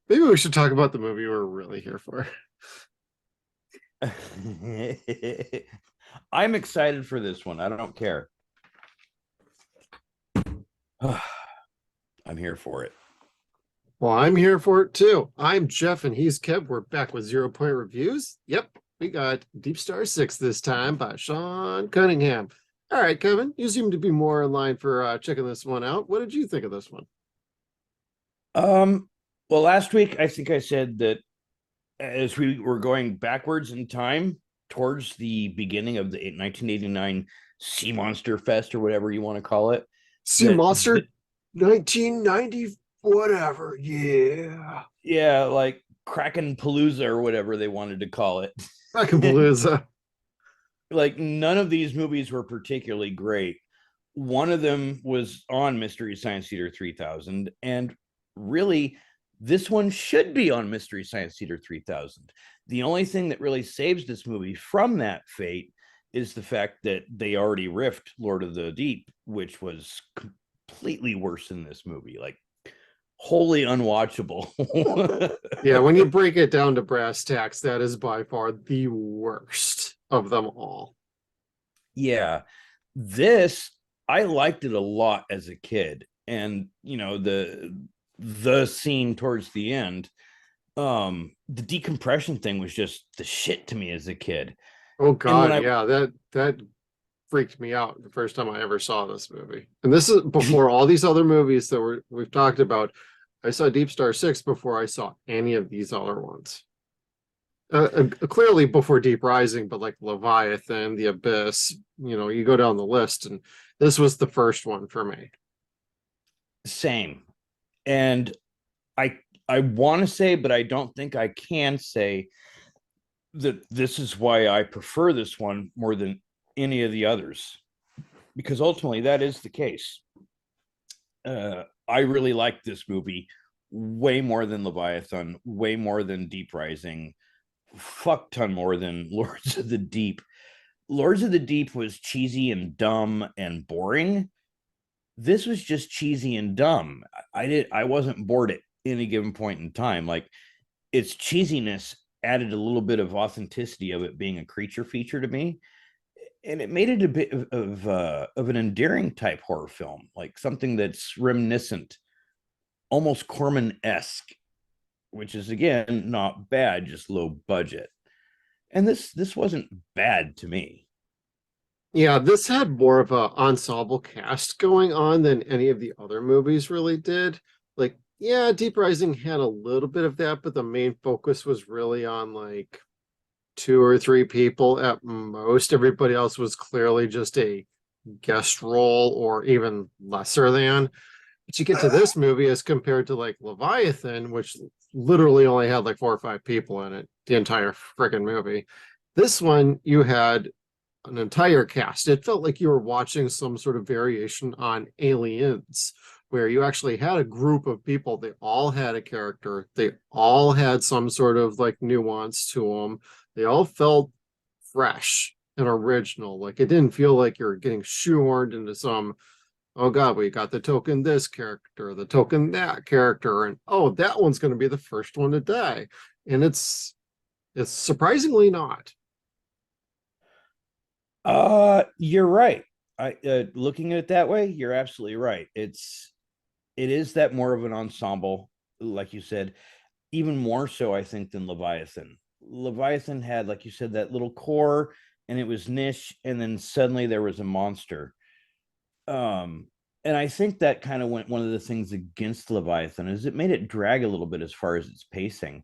Maybe we should talk about the movie we're really here for. I'm excited for this one. I don't care. I'm here for it. Well, I'm here for it too. I'm Jeff and he's Kev. We're back with 0 Point reviews. Yep, we got Deep Star 6 this time by Sean Cunningham. All right, Kevin, you seem to be more in line for checking this one out. What did you think of this one? Um, well, last week I think I said that as we were going backwards in time towards the beginning of the 1989 Sea Monster Fest or whatever you want to call it, Sea that Monster 1990, whatever. Yeah. yeah, like Kraken Palooza or whatever they wanted to call it. Palooza. Like none of these movies were particularly great. One of them was on Mystery Science Theater 3000, and really, this one should be on Mystery Science Theater 3000. The only thing that really saves this movie from that fate is the fact that they already riffed Lord of the Deep, which was completely worse than this movie, like wholly unwatchable. Yeah, when you break it down to brass tacks, that is by far the worst of them all. Yeah, this I liked it a lot as a kid, and the scene towards the end, the decompression thing was just the shit to me as a kid. Oh And when God, I yeah, that freaked me out the first time I ever saw this movie. And this is before all these other movies that we've talked about. I saw Deep Star 6 before I saw any of these other ones. Clearly before Deep Rising, but like Leviathan, The Abyss, you go down the list, and this was the first one for me. same, and I want to say, but I don't think I can say that this is why I prefer this one more than any of the others, because ultimately that is the case. I really like this movie way more than Leviathan, way more than Deep Rising, fuck ton more than Lords of the Deep. Lords of the Deep was cheesy and dumb and boring. This was just cheesy and dumb. I wasn't bored at any given point in time. Like its cheesiness added a little bit of authenticity of it being a creature feature to me, and it made it a bit of an endearing type horror film, like something that's reminiscent, almost Corman-esque, which is again not bad, just low budget. And this wasn't bad to me. Yeah, this had more of a ensemble cast going on than any of the other movies really did. Like, yeah, Deep Rising had a little bit of that, but the main focus was really on like two or three people at most. Everybody else was clearly just a guest role or even lesser than. But you get to this movie as compared to like Leviathan, which literally only had like four or five people in it, the entire freaking movie. This one, you had an entire cast. It felt like you were watching some sort of variation on Aliens, where you actually had a group of people. They all had a character. They all had some sort of like nuance to them. They all felt fresh and original. Like it didn't feel like you're getting shoehorned into some, oh God, we got the token this character, the token that character, and oh, that one's going to be the first one to die. And it's surprisingly not. You're right. I looking at it that way, you're absolutely right. It is that more of an ensemble, like you said, even more so, I think, than Leviathan. Leviathan had, like you said, that little core, and it was niche, and then suddenly there was a monster. And I think that kind of went one of the things against Leviathan is it made it drag a little bit as far as its pacing.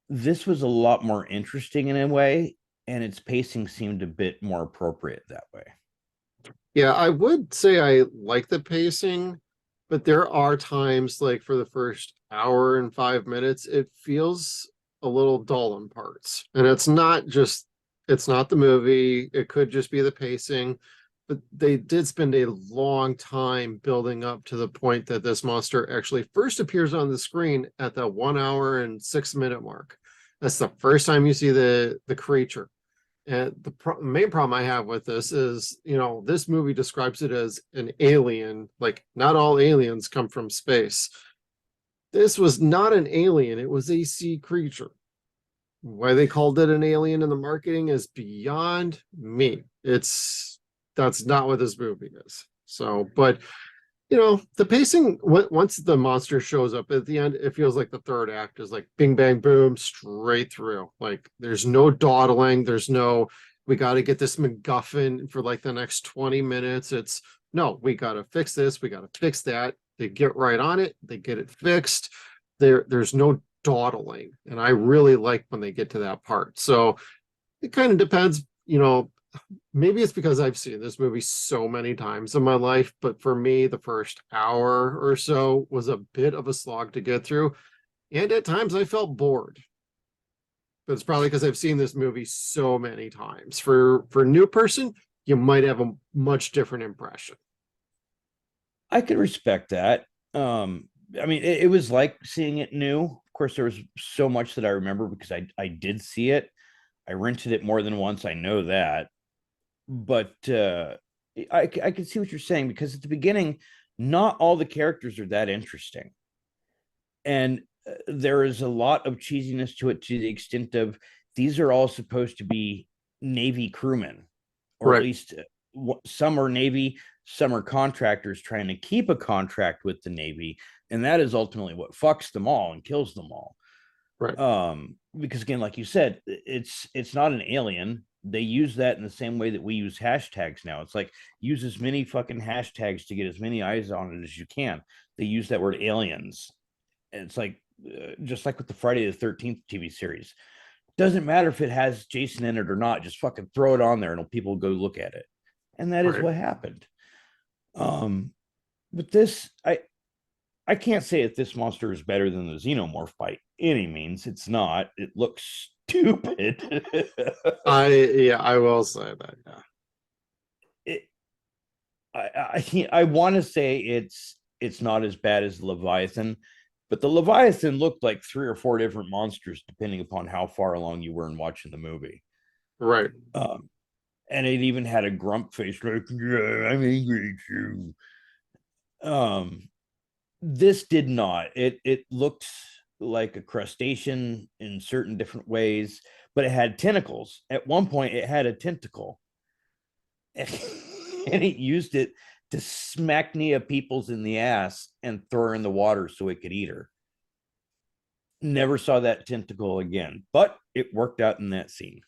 This was a lot more interesting in a way, and its pacing seemed a bit more appropriate that way. Yeah, I would say I like the pacing, but there are times like for the first hour and 5 minutes, it feels a little dull in parts. And it's not the movie. It could just be the pacing, but they did spend a long time building up to the point that this monster actually first appears on the screen at the 1 hour and 6 minute mark. That's the first time you see the creature. And the main problem I have with this is, this movie describes it as an alien. Like, not all aliens come from space. This was not an alien, it was a sea creature. Why they called it an alien in the marketing is beyond me. That's not what this movie is. So, but the pacing, once the monster shows up at the end, it feels like the third act is like bing, bang, boom, straight through. Like there's no dawdling. There's no, we got to get this MacGuffin for like the next 20 minutes. It's no, we got to fix this. We got to fix that. They get right on it. They get it fixed. There's no dawdling. And I really like when they get to that part. So it kind of depends, maybe it's because I've seen this movie so many times in my life, but for me, the first hour or so was a bit of a slog to get through. And at times I felt bored. But it's probably because I've seen this movie so many times. For a new person, you might have a much different impression. I could respect that. I mean, it was like seeing it new. Of course, there was so much that I remember because I did see it. I rented it more than once. I know that. But I can see what you're saying, because at the beginning, not all the characters are that interesting. And there is a lot of cheesiness to it, to the extent of these are all supposed to be Navy crewmen, or at least some are Navy, some are contractors trying to keep a contract with the Navy. And that is ultimately what fucks them all and kills them all. Right. Because again, like you said, it's not an alien. They use that in the same way that we use hashtags now. It's like, use as many fucking hashtags to get as many eyes on it as you can. They use that word aliens. And it's like, just like with the Friday the 13th TV series. Doesn't matter if it has Jason in it or not, just fucking throw it on there and people go look at it. And that is what happened. But this, I can't say that this monster is better than the Xenomorph by any means. It's not. It looks stupid. I will say that. Yeah. I want to say it's not as bad as Leviathan, but the Leviathan looked like 3 or 4 different monsters depending upon how far along you were in watching the movie. Right. And it even had a grump face, like, yeah, I'm angry too. This did not. It looked like a crustacean in certain different ways, but it had tentacles. At one point, it had a tentacle, and it used it to smack Nia Peoples in the ass and throw her in the water so it could eat her. Never saw that tentacle again, but it worked out in that scene.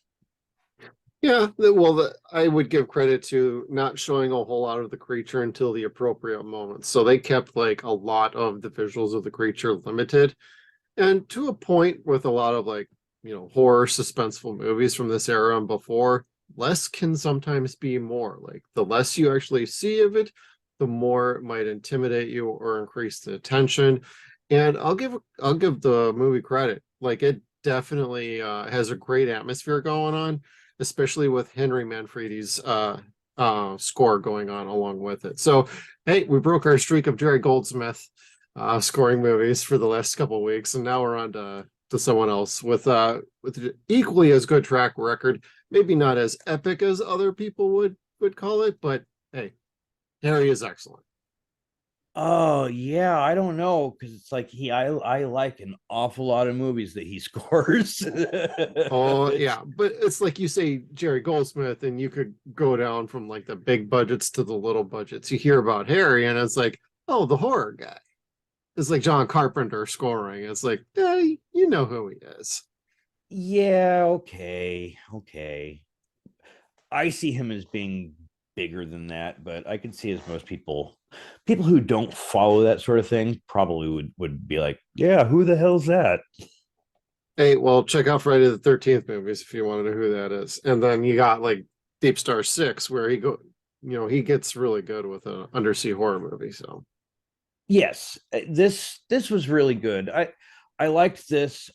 Yeah, well, I would give credit to not showing a whole lot of the creature until the appropriate moments. So they kept like a lot of the visuals of the creature limited, and to a point with a lot of like, horror suspenseful movies from this era and before, less can sometimes be more. Like the less you actually see of it, the more it might intimidate you or increase the tension. And I'll give the movie credit. Like it definitely has a great atmosphere going on, especially with Henry Manfredi's score going on along with it. So, hey, we broke our streak of Jerry Goldsmith scoring movies for the last couple of weeks, and now we're on to someone else with equally as good track record. Maybe not as epic as other people would call it, but hey, Harry is excellent. Oh yeah, I don't know, because it's like I like an awful lot of movies that he scores. Oh yeah, but it's like you say Jerry Goldsmith, and you could go down from like the big budgets to the little budgets. You hear about Harry, and it's like, oh, the horror guy. It's like John Carpenter scoring. It's like, you know who he is. Yeah, okay. I see him as being bigger than that, but I can see as most people who don't follow that sort of thing probably would be like, yeah, who the hell's that? Hey, well, check out Friday the 13th movies if you want to know who that is. And then you got like Deep Star 6, where he gets really good with an undersea horror movie. So Yes, this was really good. I liked this.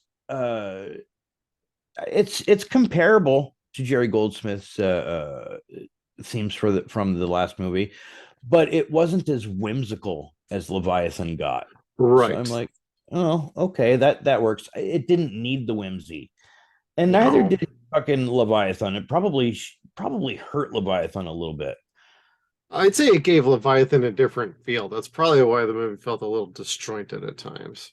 It's comparable to Jerry Goldsmith's themes from the last movie, but it wasn't as whimsical as Leviathan got. right. So I'm like, oh, okay, that works. It didn't need the whimsy, and neither did fucking Leviathan. It probably hurt Leviathan a little bit. I'd say it gave Leviathan a different feel. That's probably why the movie felt a little disjointed at times.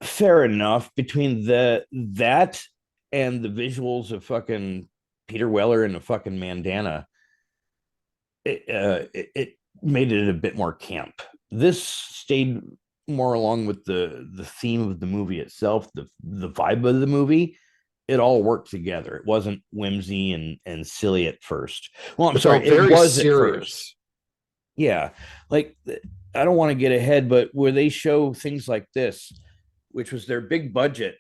Fair enough. Between that and the visuals of fucking Peter Weller in a fucking bandana, it made it a bit more camp. This stayed more along with the theme of the movie itself, the vibe of the movie. It all worked together. It wasn't whimsy and silly at first. Well, I'm It sorry, felt it very was at first. serious. Yeah, like I don't want to get ahead, but where they show things like this, which was their big budget,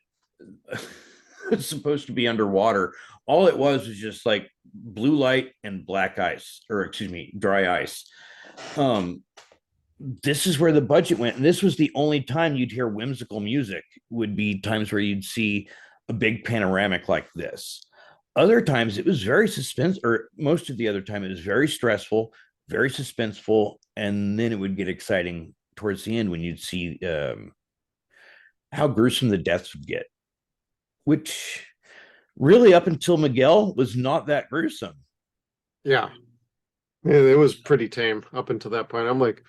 it's supposed to be underwater. All it was just like blue light and black ice, or excuse me, dry ice. Um, this is where the budget went, and this was the only time you'd hear whimsical music. Would be times where you'd see a big panoramic like this. Other times it was very suspense, or most of the other time it was very stressful, very suspenseful, and then it would get exciting towards the end when you'd see how gruesome the deaths would get, which really up until Miguel was not that gruesome. Yeah. Yeah, it was pretty tame up until that point. I'm like,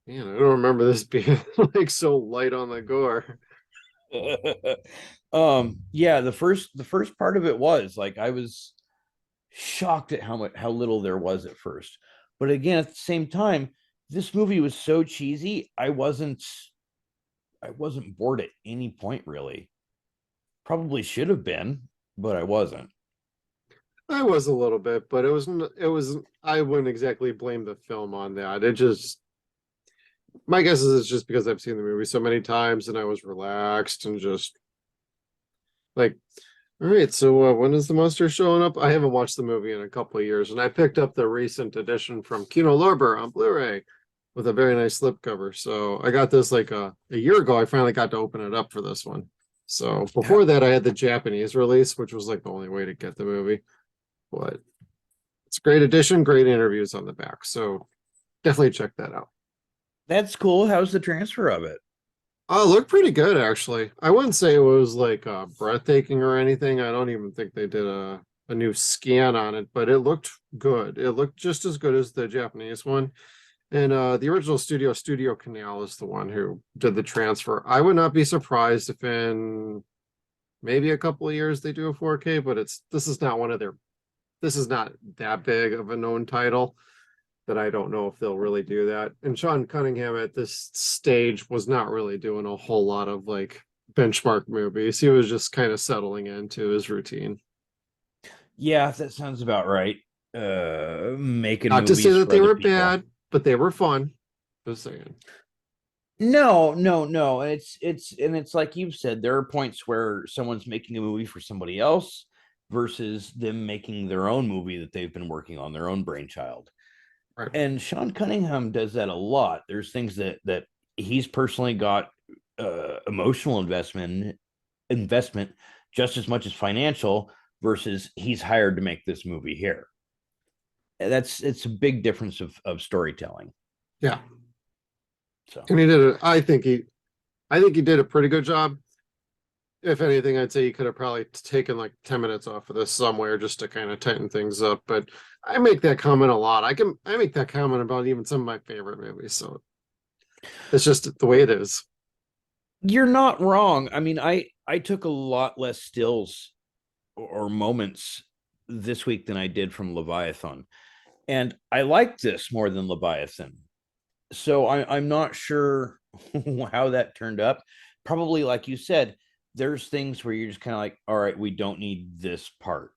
man, I don't remember this being like so light on the gore. Yeah, the first part of it was like I was shocked at how little there was at first. But again, at the same time, this movie was so cheesy, I wasn't bored at any point really. Probably should have been, but I wasn't. I was a little bit, but I wouldn't exactly blame the film on that. It just, my guess is it's just because I've seen the movie so many times and I was relaxed and just like, all right, so when is the monster showing up? I haven't watched the movie in a couple of years, and I picked up the recent edition from Kino Lorber on Blu-ray with a very nice slipcover. So I got this like a year ago. I finally got to open it up for this one. So before that, I had the Japanese release, which was like the only way to get the movie. But it's a great edition, great interviews on the back. So definitely check that out. That's cool. How's the transfer of it? Looked pretty good actually. I wouldn't say it was like breathtaking or anything. I don't even think they did a new scan on it, but it looked good. It looked just as good as the Japanese one. And the original Studio Canal is the one who did the transfer. I would not be surprised if in maybe a couple of years they do a 4K, but this is not one of their, this is not that big of a known title that I don't know if they'll really do that. And Sean Cunningham at this stage was not really doing a whole lot of like benchmark movies. He was just kind of settling into his routine. Yeah, that sounds about right. Making Not to say movies that for they other were people. bad, but they were fun. Just saying. No, no, no. It's like you've said, there are points where someone's making a movie for somebody else versus them making their own movie that they've been working on, their own brainchild. Right. And Sean Cunningham does that a lot. There's things that he's personally got emotional investment just as much as financial versus he's hired to make this movie here. It's a big difference of storytelling. Yeah. So And he did it. I think he did a pretty good job. If anything, I'd say he could have probably taken like 10 minutes off of this somewhere just to kind of tighten things up. But I make that comment a lot. I make that comment about even some of my favorite movies. So it's just the way it is. you're not wrong. I mean, I took a lot less stills or moments this week than I did from Leviathan, and I like this more than Leviathan. So I'm not sure how that turned up. Probably like you said, there's things where you're just kind of like, all right, we don't need this part,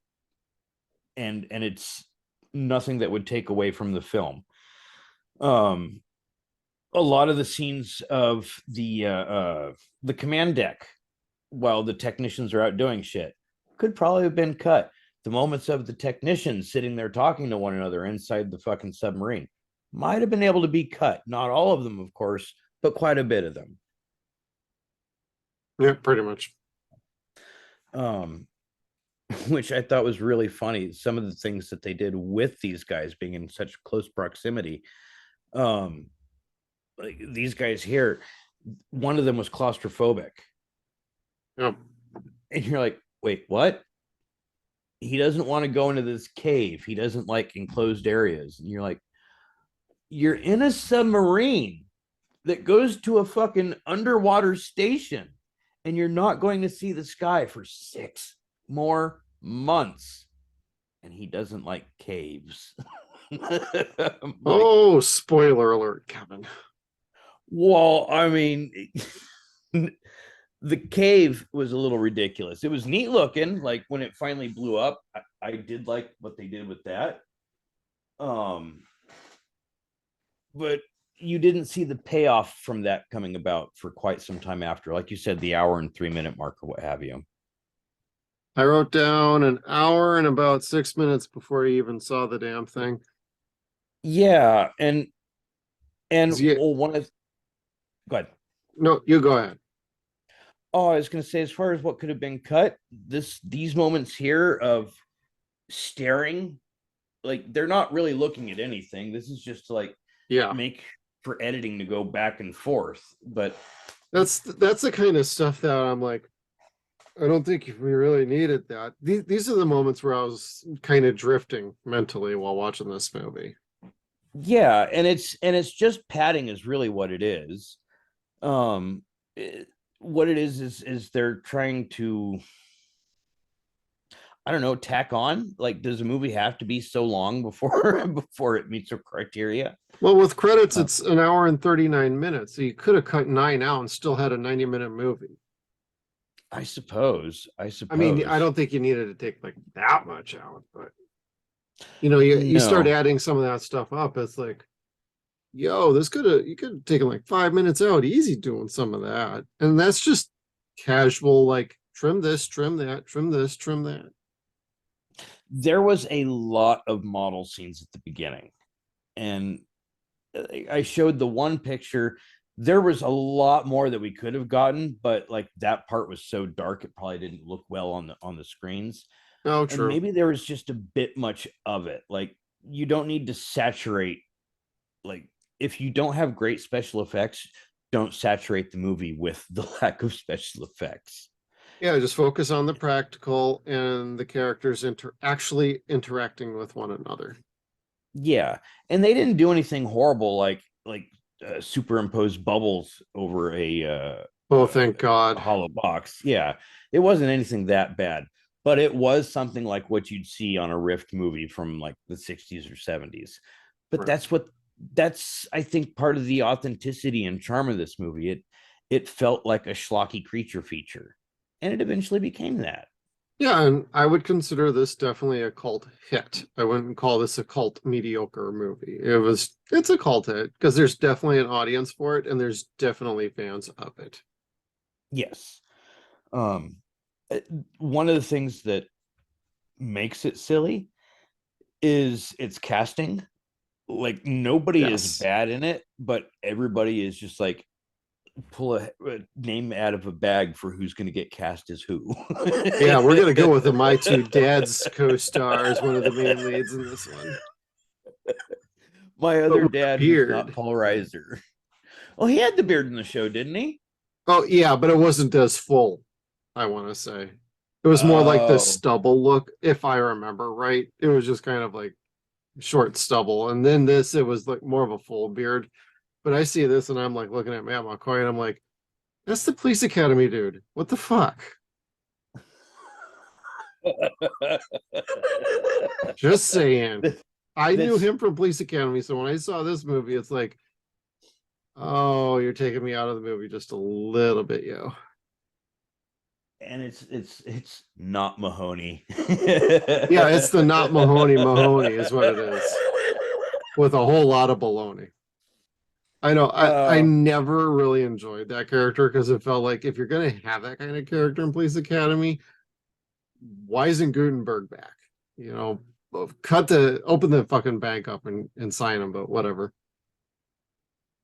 and it's nothing that would take away from the film. Um, a lot of the scenes of the command deck while the technicians are out doing shit could probably have been cut. The moments of the technicians sitting there talking to one another inside the fucking submarine might have been able to be cut. Not all of them, of course, but quite a bit of them. Yeah, pretty much. Um, which I thought was really funny. Some of the things that they did with these guys being in such close proximity. Um, like these guys here, one of them was claustrophobic. Yeah. And you're like, wait, what? He doesn't want to go into this cave. He doesn't like enclosed areas. And you're like, you're in a submarine. that goes to a fucking underwater station, and you're not going to see the sky for 6 more months. And he doesn't like caves. Oh, spoiler alert, Kevin. Well, I mean, the cave was a little ridiculous. It was neat looking, like when it finally blew up. I did like what they did with that. But you didn't see the payoff from that coming about for quite some time after, like you said, the hour and 3 minute mark or what have you. I wrote down an hour and about 6 minutes before you even saw the damn thing. Yeah, and You, well, one of go ahead. no, you go ahead. Oh, I was going to say, as far as what could have been cut, these moments here of staring, like they're not really looking at anything. This is just to like Yeah, make for editing to go back and forth. But that's the kind of stuff that I'm like, I don't think we really needed that. These are the moments where I was kind of drifting mentally while watching this movie. yeah, and it's just padding is really what it is. What it is they're trying to, I don't know, tack on. Like, does a movie have to be so long before before it meets their criteria? Well, with credits, Uh, it's an hour and 39 minutes. So you could have cut 9 out and still had a 90-minute movie. I suppose. I mean, I don't think you needed to take like that much out, but you start No. adding some of that stuff up. It's like, yo, you could have taken like 5 minutes out easy doing some of that. And that's just casual, like trim this, trim that, trim this, trim that. There was a lot of model scenes at the beginning, and I showed the one picture. There was a lot more that we could have gotten, but like that part was so dark it probably didn't look well on the screens. Oh, And true. maybe there was just a bit much of it. Like, you don't need to saturate, like, if you don't have great special effects, don't saturate the movie with the lack of special effects. Yeah, just focus on the practical and the characters actually interacting with one another. Yeah, and they didn't do anything horrible like superimpose bubbles over Oh, thank a God. hollow box. Yeah, it wasn't anything that bad, but it was something like what you'd see on a Rift movie from like the 60s or 70s. But Right. that's I think part of the authenticity and charm of this movie. It felt like a schlocky creature feature, and it eventually became that. Yeah, and I would consider this definitely a cult hit. I wouldn't call this a cult mediocre movie. It's a cult hit because there's definitely an audience for it and there's definitely fans of it. Yes. Um, One of the things that makes it silly is its casting. Like, nobody is Yes. bad in it, but everybody is just like pull a name out of a bag for who's going to get cast as who. Yeah, we're gonna go with the My Two Dads co-stars, one of the main leads in this one. My But other with the dad, who's not beard. Paul Reiser. Well, he had the beard in the show, didn't he? Oh yeah, but it wasn't as full, I want to say. It was more like the Oh, stubble look, if I remember right. It was just kind of like short stubble. And then this, it was like more of a full beard. But I see this and I'm like looking at Matt McCoy and I'm like, that's the police academy dude. What the fuck? Just saying. I knew that's him from Police Academy, so when I saw this movie, it's like, oh, you're taking me out of the movie just a little bit, yo. and it's not Mahoney. Yeah, it's the not Mahoney is what it is, with a whole lot of baloney. I know I uh, never really enjoyed that character because it felt like if you're gonna have that kind of character in Police Academy, why isn't Gutenberg back? You know, open the fucking bank up and sign him, but whatever.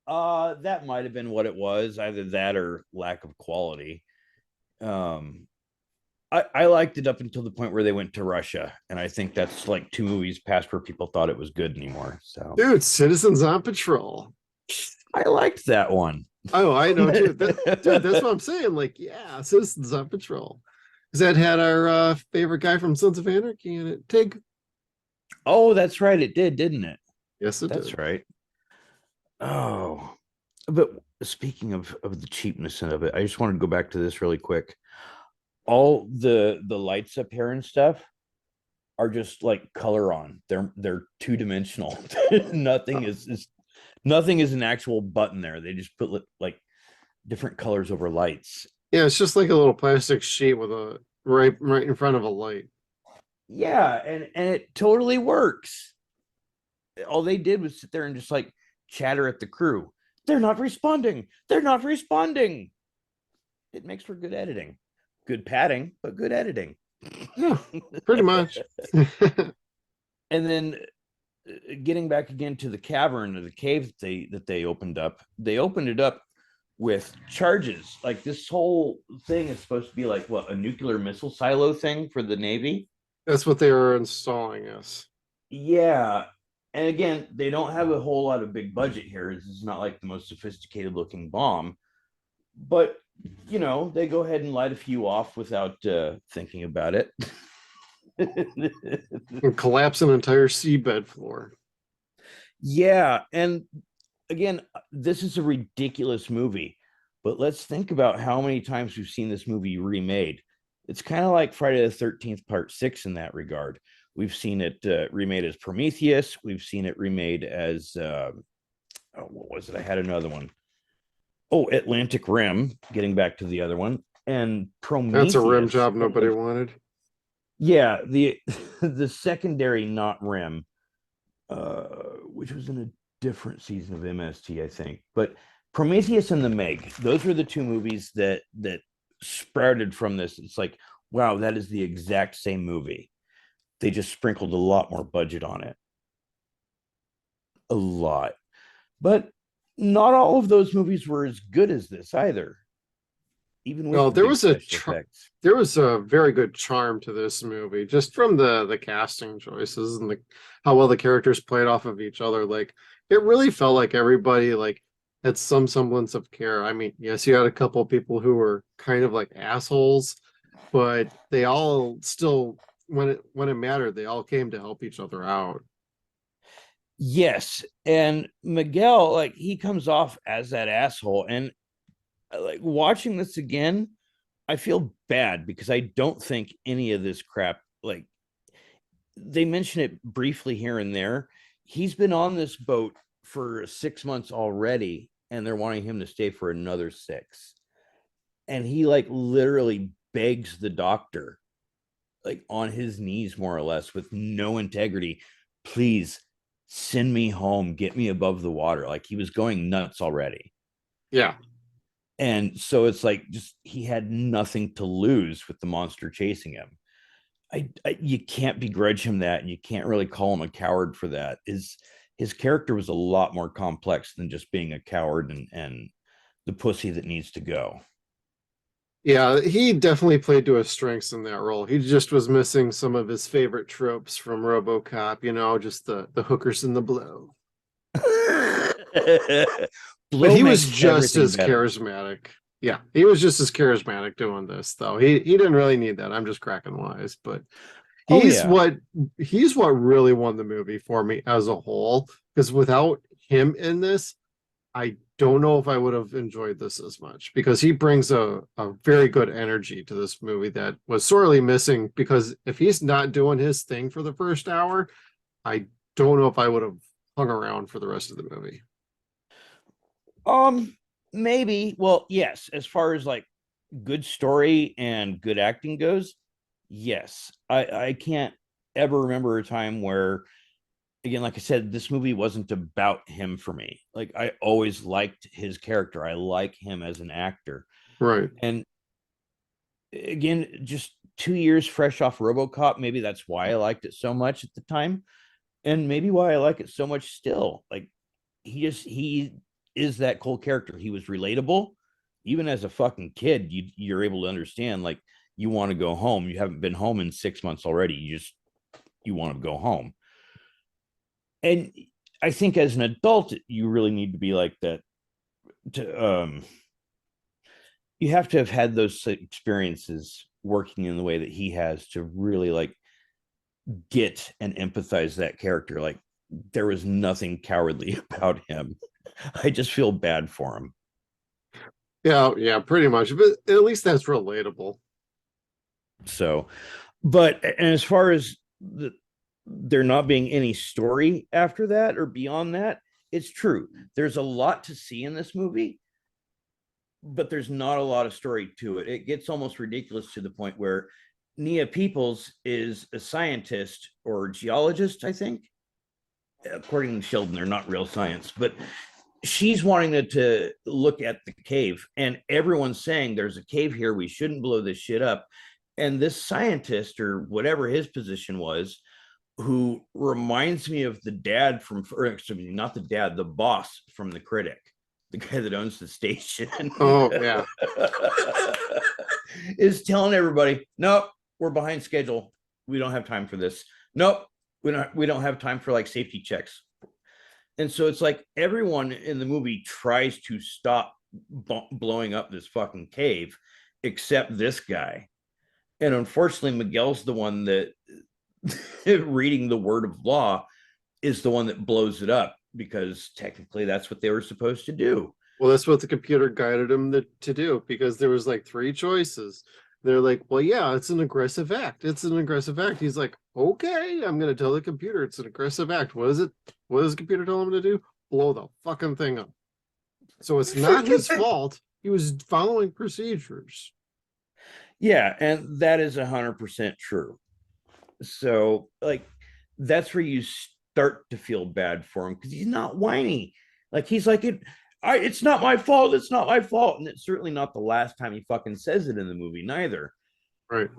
that might have been what it was, either that or lack of quality. Um, I liked it up until the point where they went to Russia, and I think that's like 2 movies past where people thought it was good anymore. So Dude, Citizens on Patrol. I liked that one. Oh, I know too. Dude, that's what I'm saying. Like, yeah, Citizens on Patrol. Because that had our favorite guy from Sons of Anarchy in it, Tig. Oh, that's right. It did, didn't it? Yes, it That's did. right. Oh, But speaking of the cheapness of it, I just wanted to go back to this really quick. All the lights up here and stuff are just like color on. They're two-dimensional. Nothing is nothing is an actual button there. They just put like different colors over lights. Yeah, it's just like a little plastic sheet with a right in front of a light. Yeah, and it totally works. All they did was sit there and just like chatter at the crew. They're not responding. They're not responding. It makes for good editing. Good padding, but good editing. Yeah, pretty much. And then getting back again to the cavern or the cave that they opened up, they opened it up with charges. Like this whole thing is supposed to be like what, a nuclear missile silo thing for the Navy. That's what they were installing, yes. Yeah. And again, they don't have a whole lot of big budget here. This is not like the most sophisticated looking bomb, but you know, they go ahead and light a few off without thinking about it. And collapse an entire seabed floor. Yeah. And again, this is a ridiculous movie, but let's think about how many times we've seen this movie remade. It's kind of like Friday the 13th, part 6 in that regard. We've seen it remade as Prometheus. We've seen it remade as, what was it? I had another one. Oh, Atlantic Rim, getting back to the other one. And Prometheus. That's a rim job nobody wanted. Yeah, the the secondary not Rim, which was in a different season of MST, I think. But Prometheus and the Meg, those were the two movies that sprouted from this. It's like, wow, that is the exact same movie. They just sprinkled a lot more budget on it. A lot. But not all of those movies were as good as this either. Even with there was a very good charm to this movie, just from the casting choices and how well the characters played off of each other. Like it really felt like everybody like had some semblance of care. I mean, yes, you had a couple of people who were kind of like assholes, but they all still, when it mattered, they all came to help each other out. Yes, and Miguel, like he comes off as that asshole, and like watching this again, I feel bad because I don't think any of this crap, like they mention it briefly here and there. He's been on this boat for 6 months already, and they're wanting him to stay for another 6. And he like literally begs the doctor, like on his knees, more or less, with no integrity, please send me home, get me above the water. Like he was going nuts already. Yeah. And so it's like just he had nothing to lose with the monster chasing him. You can't begrudge him that, and you can't really call him a coward for that. His character was a lot more complex than just being a coward and the pussy that needs to go. Yeah, he definitely played to his strengths in that role. He just was missing some of his favorite tropes from RoboCop, just the hookers and the blow. But he was just as charismatic. Yeah, he was just as charismatic doing this, though. He didn't really need that. I'm just cracking wise, but he's what really won the movie for me as a whole. Because without him in this, I don't know if I would have enjoyed this as much, because he brings a very good energy to this movie that was sorely missing. Because if he's not doing his thing for the first hour, I don't know if I would have hung around for the rest of the movie. Maybe. Well, yes, as far as like good story and good acting goes, yes. I can't ever remember a time where, again, like I said, this movie wasn't about him for me. Like I always liked his character. I like him as an actor. Right. And again, just 2 years fresh off RoboCop, maybe that's why I liked it so much at the time. And maybe why I like it so much still. Like he is that cool character. He was relatable. Even as a fucking kid, you're able to understand, like, you want to go home. You haven't been home in 6 months already. You want to go home. And I think as an adult, you really need to be like that. You have to have had those experiences working in the way that he has to really like get and empathize that character. Like there was nothing cowardly about him. I just feel bad for him. Yeah, pretty much. But at least that's relatable. So, but and as far as there not being any story after that or beyond that, it's true. There's a lot to see in this movie, but there's not a lot of story to it. It gets almost ridiculous to the point where Nia Peoples is a scientist or geologist, I think. According to Sheldon, they're not real science, but she's wanting to look at the cave, and everyone's saying there's a cave here. We shouldn't blow this shit up. And this scientist, or whatever his position was, who reminds me of the dad from, or excuse me, not the dad, the boss from The Critic, the guy that owns the station. Oh, yeah. Is telling everybody, nope, we're behind schedule. We don't have time for this. Nope, we don't have time for like safety checks. And so it's like everyone in the movie tries to stop blowing up this fucking cave except this guy. And unfortunately, Miguel's the one that reading the word of law is the one that blows it up, because technically that's what they were supposed to do. Well, that's what the computer guided him to do, because there was like three choices. They're like, well, yeah, it's an aggressive act. It's an aggressive act. He's like, okay, I'm going to tell the computer it's an aggressive act. What is it? What does the computer tell him to do? Blow the fucking thing up. So it's not his fault. He was following procedures. Yeah, and that is 100% true. So, like, that's where you start to feel bad for him, because he's not whiny. Like, he's like, it's not my fault. It's not my fault. And it's certainly not the last time he fucking says it in the movie, neither. Right.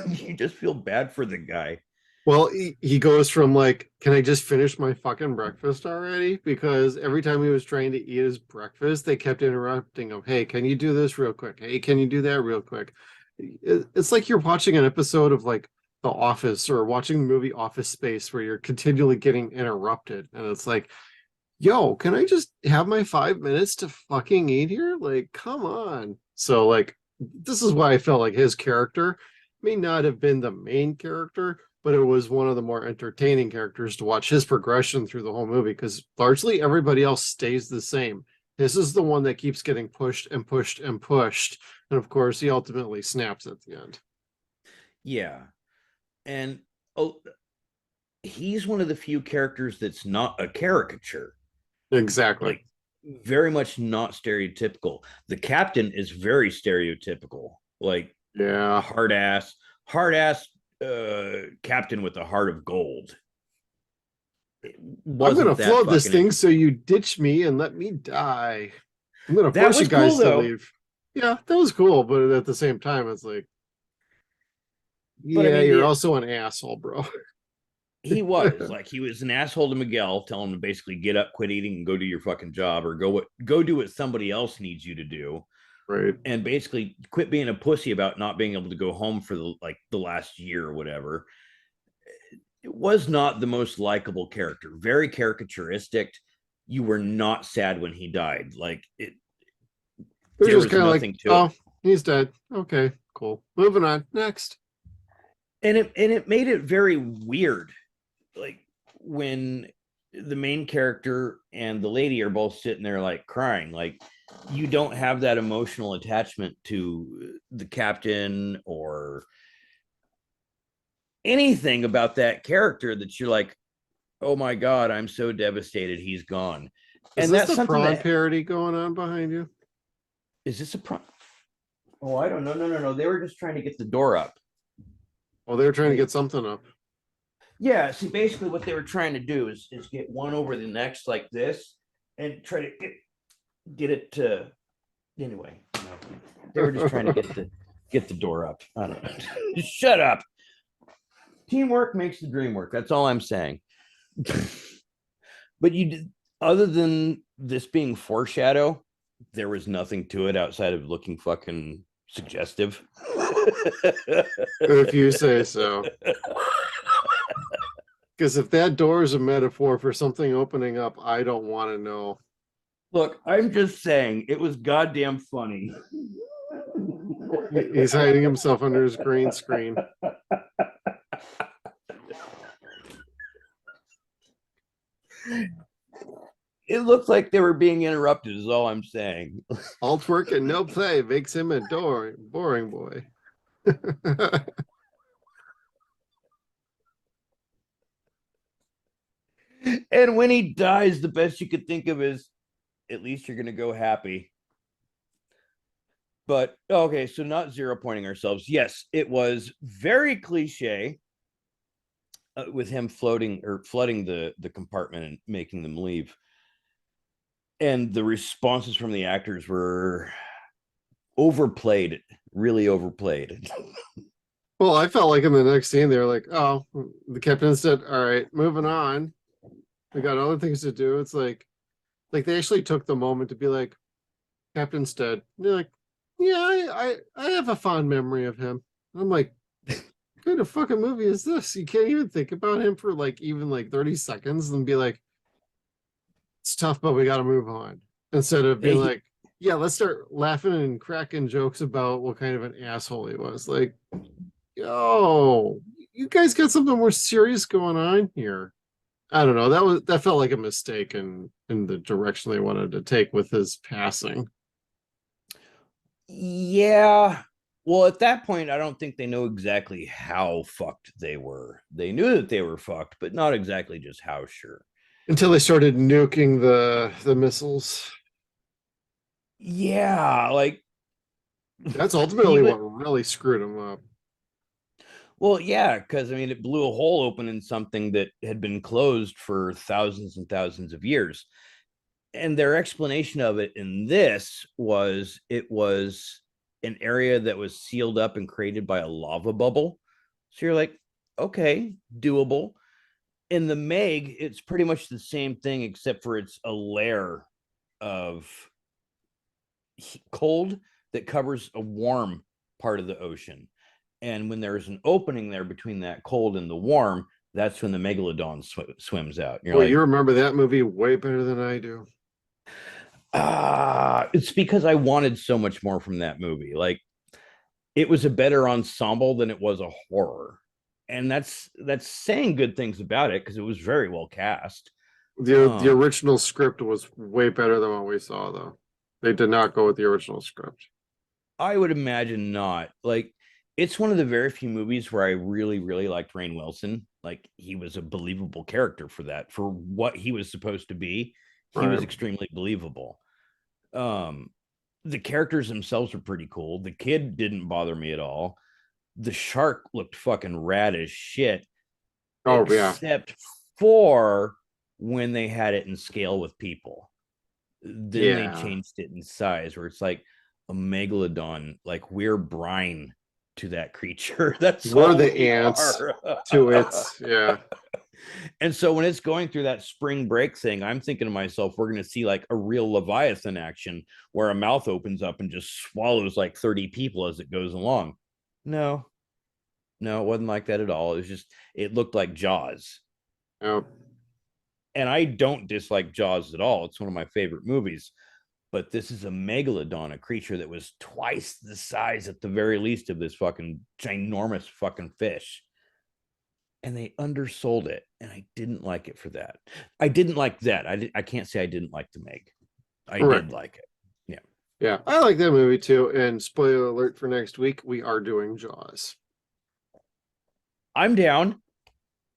You just feel bad for the guy. Well, he goes from like, can I just finish my fucking breakfast already? Because every time he was trying to eat his breakfast, they kept interrupting him. Hey, can you do this real quick? Hey, can you do that real quick? It's like you're watching an episode of like The Office, or watching the movie Office Space, where you're continually getting interrupted. And it's like, yo, can I just have my 5 minutes to fucking eat here? Like, come on. So like, this is why I felt like his character may not have been the main character, but it was one of the more entertaining characters to watch his progression through the whole movie, because largely everybody else stays the same. This is the one that keeps getting pushed and pushed and pushed. And of course, he ultimately snaps at the end. Yeah. And he's one of the few characters that's not a caricature. Exactly. Like, very much not stereotypical. The captain is very stereotypical. Like, yeah, hard ass captain with a heart of gold. I'm gonna float this thing so you ditch me and let me die. I'm gonna force you guys to leave. Yeah, that was cool, but at the same time, it's like, yeah, I mean, you're also an asshole, bro. He was like, he was an asshole to Miguel, telling him to basically get up, quit eating, and go do your fucking job, or go do what somebody else needs you to do. Right. And basically quit being a pussy about not being able to go home for the last year or whatever. It was not the most likable character. Very caricaturistic. You were not sad when he died. Like, there was nothing like, to oh, it. He's dead. Okay, cool. Moving on. Next. And it made it very weird. Like, when the main character and the lady are both sitting there like crying, like, you don't have that emotional attachment to the captain or anything about that character, that you're like, oh my god, I'm so devastated he's gone. Is and this that's the prawn parody going on behind you? Is this a prawn? Oh, I don't know. No. They were just trying to get the door up. Oh, they were trying to get something up. Yeah, see, basically what they were trying to do is get one over the next like this, and try to get it to, anyway, they were just trying to get the door up. I don't know. Shut up. Teamwork makes the dream work. That's all I'm saying. But other than this being foreshadow, there was nothing to it outside of looking fucking suggestive. If you say so. Because if that door is a metaphor for something opening up, I don't want to know. Look, I'm just saying, it was goddamn funny. He's hiding himself under his green screen. It looked like they were being interrupted, is all I'm saying. All work and no play makes him a boring boy. And when he dies, the best you could think of is at least you're going to go happy. But okay, so not zero pointing ourselves. Yes, it was very cliche with him floating or flooding the compartment and making them leave. And the responses from the actors were overplayed, really overplayed. Well, I felt like in the next scene, they were like, oh, the captain said, all right, moving on. We got other things to do. It's like they actually took the moment to be like, Captain's dead. And they're like, yeah, I have a fond memory of him. And I'm like, what kind of fucking movie is this? You can't even think about him for like even like 30 seconds and be like, it's tough, but we got to move on. Instead of being like, yeah, let's start laughing and cracking jokes about what kind of an asshole he was. Like, yo, you guys got something more serious going on here. I don't know. That felt like a mistake in the direction they wanted to take with his passing. Yeah. Well, at that point, I don't think they know exactly how fucked they were. They knew that they were fucked, but not exactly just how sure. Until they started nuking the missiles. Yeah, like That's ultimately even what really screwed him up. well, yeah, because I mean, it blew a hole open in something that had been closed for thousands and thousands of years. And their explanation of it in this was it was an area that was sealed up and created by a lava bubble. So you're like, okay, doable. In the Meg, it's pretty much the same thing, except for it's a layer of cold that covers a warm part of the ocean. And when there's an opening there between that cold and the warm, that's when the megalodon swims out. You're Well, like, you remember that movie way better than I do. it's because I wanted so much more from that movie. Like, it was a better ensemble than it was a horror. And that's saying good things about it because it was very well cast. The original script was way better than what we saw, though. They did not go with the original script. I would imagine not. Like, it's one of the very few movies where I really, really liked Rainn Wilson. Like, he was a believable character for that, for what he was supposed to be. He was Right. extremely believable. Um, the characters themselves were pretty cool. The kid didn't bother me at all. The shark looked fucking rad as shit, Oh yeah. except for when they had it in scale with people. Then they Yeah. changed it in size where it's like a megalodon, like we're brine to that creature. That's We're all the we ants are. to it. Yeah. And so when it's going through that spring break thing, I'm thinking to myself, we're going to see like a real Leviathan action where a mouth opens up and just swallows like 30 people as it goes along. No, no, it wasn't like that at all. It was just, it looked like Jaws. Oh. And I don't dislike Jaws at all. It's one of my favorite movies. But this is a megalodon, a creature that was twice the size at the very least of this fucking ginormous fucking fish. And they undersold it. And I didn't like it for that. I didn't like that. I can't say I didn't like the Meg. I Right. did like it. Yeah. Yeah. I like that movie too. And spoiler alert for next week, we are doing Jaws. I'm down.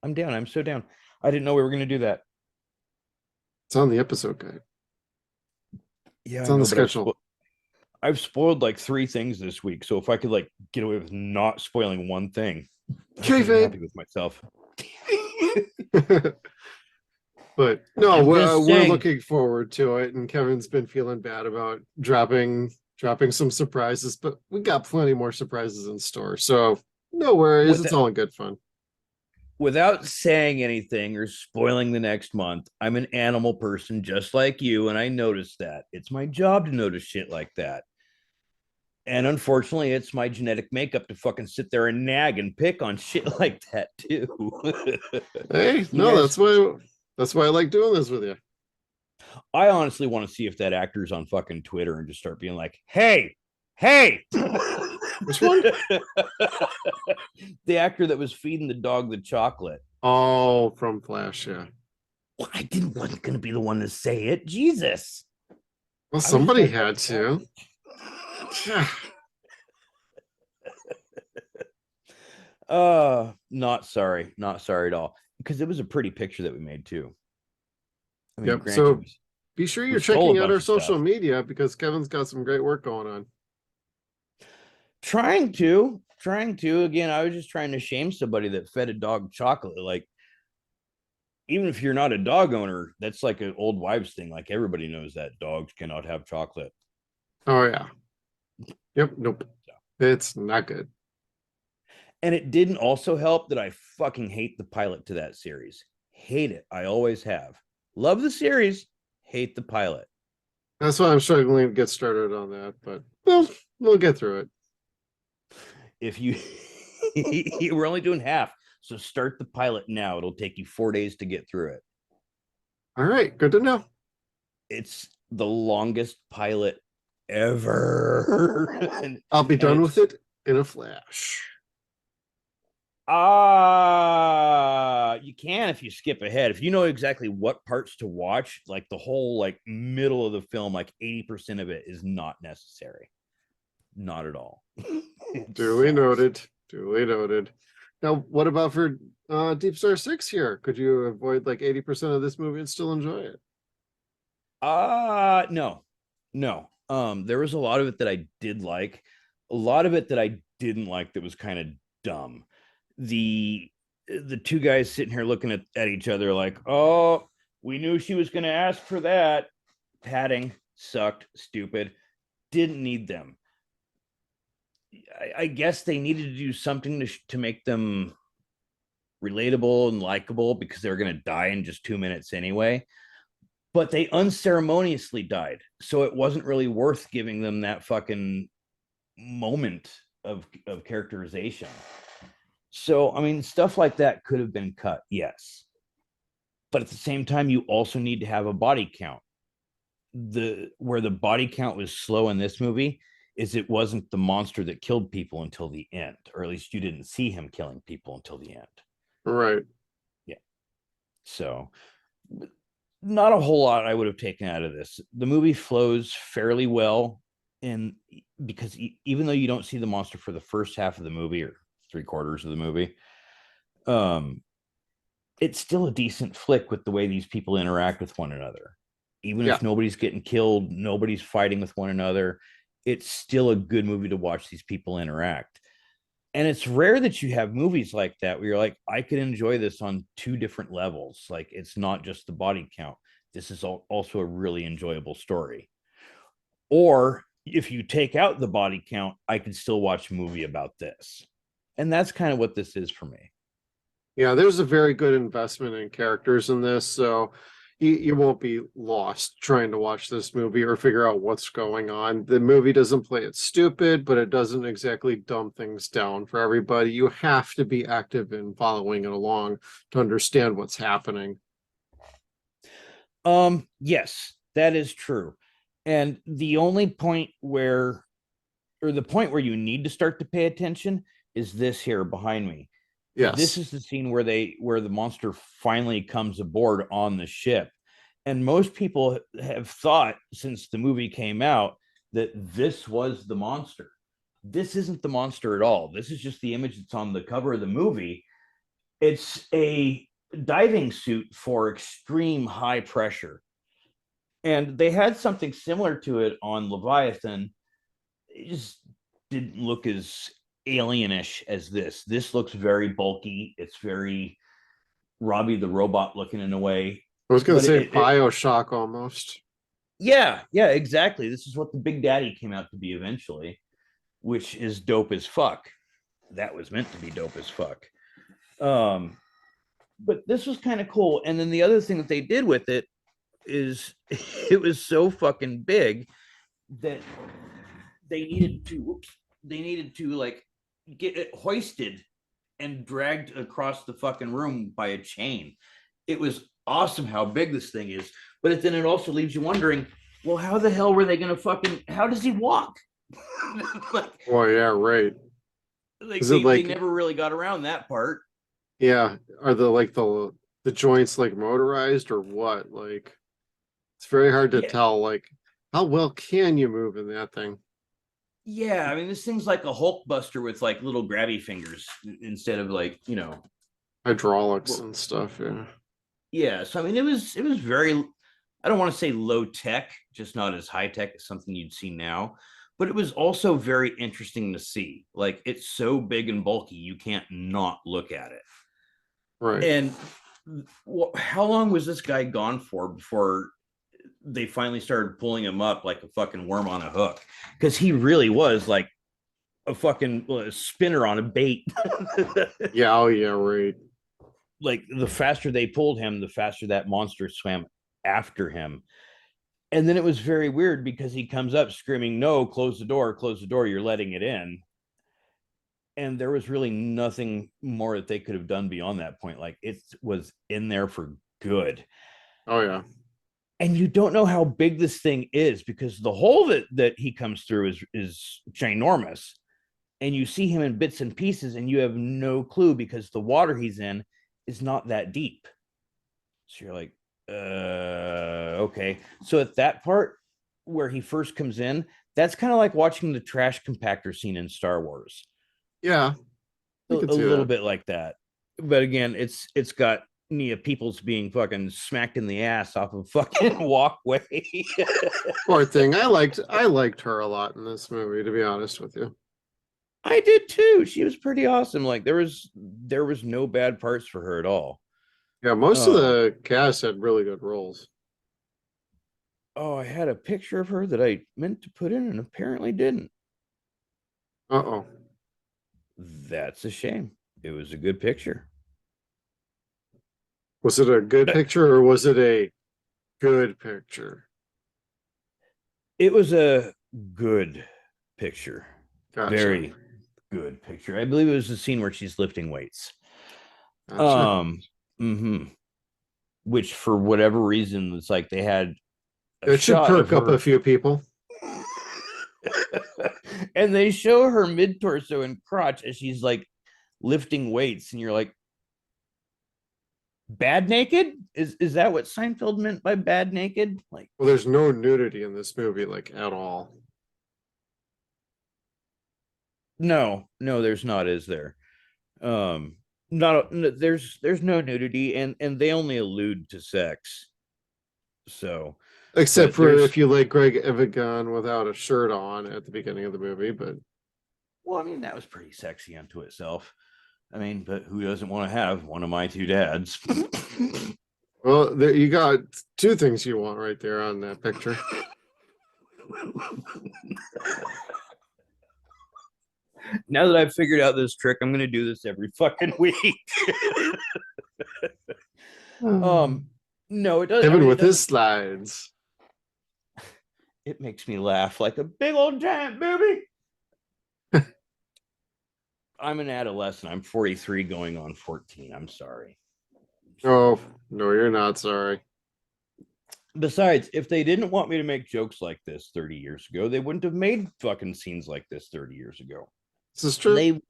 I'm down. I'm so down. I didn't know we were going to do that. It's on the episode guide. Yeah, It's I on the know, but schedule. I've spoiled like 3 things this week. So if I could like get away with not spoiling one thing, I'd be happy with myself. But no, I'm just we're saying, looking forward to it. And Kevin's been feeling bad about dropping some surprises, but we got plenty more surprises in store. So no worries, with it's all in good fun. without saying anything or spoiling the next month, I'm an animal person just like you, and I notice that. It's my job to notice shit like that. And unfortunately, it's my genetic makeup to fucking sit there and nag and pick on shit like that too. Hey, You no, guys, that's why I like doing this with you. I honestly want to see if that actor's on fucking Twitter and just start being like, hey, hey. Which one? The actor that was feeding the dog the chocolate. Oh, from Flash, yeah. Well, wasn't going to be the one to say it. Jesus. Well, I was just somebody trying had to. Not sorry. Not sorry at all. Because it was a pretty picture that we made too. I mean, Yep. granted, So be sure we you're stole a checking out bunch our of stuff. social media because Kevin's got some great work going on. Trying to. Again, I was just trying to shame somebody that fed a dog chocolate. Like, even if you're not a dog owner, that's like an old wives thing. Like, everybody knows that dogs cannot have chocolate. Oh yeah. Yep. Nope. It's not good. And it didn't also help that I fucking hate the pilot to that series. Hate it. I always have. Love the series, hate the pilot. That's why I'm struggling to get started on that, but we'll get through it. If you we're only doing half, so start the pilot now. It'll take you 4 days to get through it. All right, good to know. It's the longest pilot ever. I'll be done with it in a flash. You can if you skip ahead. If you know exactly what parts to watch, like the whole like middle of the film, like 80% of it is not necessary. Not at all. Duly noted. Duly noted. Now, what about for Deep Star 6 here? Could you avoid like 80% of this movie and still enjoy it? No. No. There was a lot of it that I did like. A lot of it that I didn't like that was kind of dumb. The two guys sitting here looking at each other like, oh, we knew she was gonna ask for that. Padding sucked, stupid. Didn't need them. I guess they needed to do something to make them relatable and likable because they were going to die in just 2 minutes anyway. But they unceremoniously died. So it wasn't really worth giving them that fucking moment of characterization. So, I mean, stuff like that could have been cut, yes. But at the same time, you also need to have a body count. Where the body count was slow in this movie is it wasn't the monster that killed people until the end, or at least you didn't see him killing people until the end. Right. Yeah. So not a whole lot I would have taken out of this. The movie flows fairly well, and because even though you don't see the monster for the first half of the movie or 3/4 of the movie, it's still a decent flick with the way these people interact with one another. Even if nobody's getting killed, nobody's fighting with one another, it's still a good movie to watch these people interact. And it's rare that you have movies like that where you're like, I could enjoy this on two different levels. Like, it's not just the body count. This is also a really enjoyable story. Or if you take out the body count, I could still watch a movie about this. And that's kind of what this is for me. Yeah, there's a very good investment in characters in this, so you won't be lost trying to watch this movie or figure out what's going on. The movie doesn't play it stupid, but it doesn't exactly dumb things down for everybody. You have to be active in following it along to understand what's happening. Yes, that is true. And the only point where, or the point where you need to start to pay attention is this here behind me. Yes. This is the scene where the monster finally comes aboard on the ship. And most people have thought since the movie came out that this was the monster. This isn't the monster at all. This is just the image that's on the cover of the movie. It's a diving suit for extreme high pressure. And they had something similar to it on Leviathan. It just didn't look as alienish as this. This looks very bulky. It's very Robbie the Robot looking in a way. I was going to say BioShock almost. Yeah, exactly. This is what the Big Daddy came out to be eventually, which is dope as fuck. That was meant to be dope as fuck. But this was kind of cool. And then the other thing that they did with it is it was so fucking big that they needed to like get it hoisted and dragged across the fucking room by a chain. It was awesome how big this thing is, but then it also leaves you wondering, well, how the hell were they gonna how does he walk? Like, oh yeah, right. Like they never really got around that part. Yeah, are the the joints like motorized or what. Like it's very hard to Yeah. tell like how well can you move in that thing. Yeah, I mean, this thing's like a Hulk buster with like little grabby fingers instead of like, Hydraulics well, and stuff. Yeah. yeah. So I mean, it was very, I don't want to say low tech, just not as high tech as something you'd see now, but it was also very interesting to see. Like it's so big and bulky, you can't not look at it. Right. And how long was this guy gone for before they finally started pulling him up like a fucking worm on a hook? Because he really was like a fucking spinner on a bait. Yeah. Oh yeah. Right. Like the faster they pulled him, the faster that monster swam after him. And then it was very weird because he comes up screaming, "No, close the door, you're letting it in." And there was really nothing more that they could have done beyond that point. Like it was in there for good. Oh yeah. And you don't know how big this thing is because the hole that he comes through is ginormous. And you see him in bits and pieces, and you have no clue because the water he's in is not that deep. So you're like, okay. So at that part where he first comes in, that's kind of like watching the trash compactor scene in Star Wars. Yeah. A I could see little that. bit like that. But again, it's got Nia Peoples being fucking smacked in the ass off of fucking walkway. Poor thing. I liked her a lot in this movie, to be honest with you. I did too. She was pretty awesome. Like there was no bad parts for her at all. Yeah, most of Um, the cast had really good roles. oh, I had a picture of her that I meant to put in and apparently didn't. Uh-oh. That's a shame. It was a good picture. Was it a good picture or was it a good picture? It was a good picture. Gotcha. Very good picture. I believe it was the scene where she's lifting weights. Gotcha. Um, mhm. Which for whatever reason, it's like they had a It should shot of perk up a her few people. and they show her mid torso and crotch as she's like lifting weights, and you're like, bad naked? Is that what Seinfeld meant by bad naked? Like, Well, there's no nudity in this movie, like at all. no, there's not, is there? Not there's no nudity, and they only allude to sex. So, Except but for there's if you like Greg Evigan without a shirt on at the beginning of the movie, but well, I mean, that was pretty sexy unto itself. I mean, but who doesn't want to have one of my two dads? well, there you got two things you want right there on that picture. Now that I've figured out this trick, I'm gonna do this every fucking week. No, it does. I Kevin mean, it with his doesn't. slides. It makes me laugh like a big old giant baby. I'm an adolescent. I'm 43 going on 14. I'm sorry. Oh, no, you're not sorry. Besides, if they didn't want me to make jokes like this 30 years ago, they wouldn't have made fucking scenes like this 30 years ago. This is true.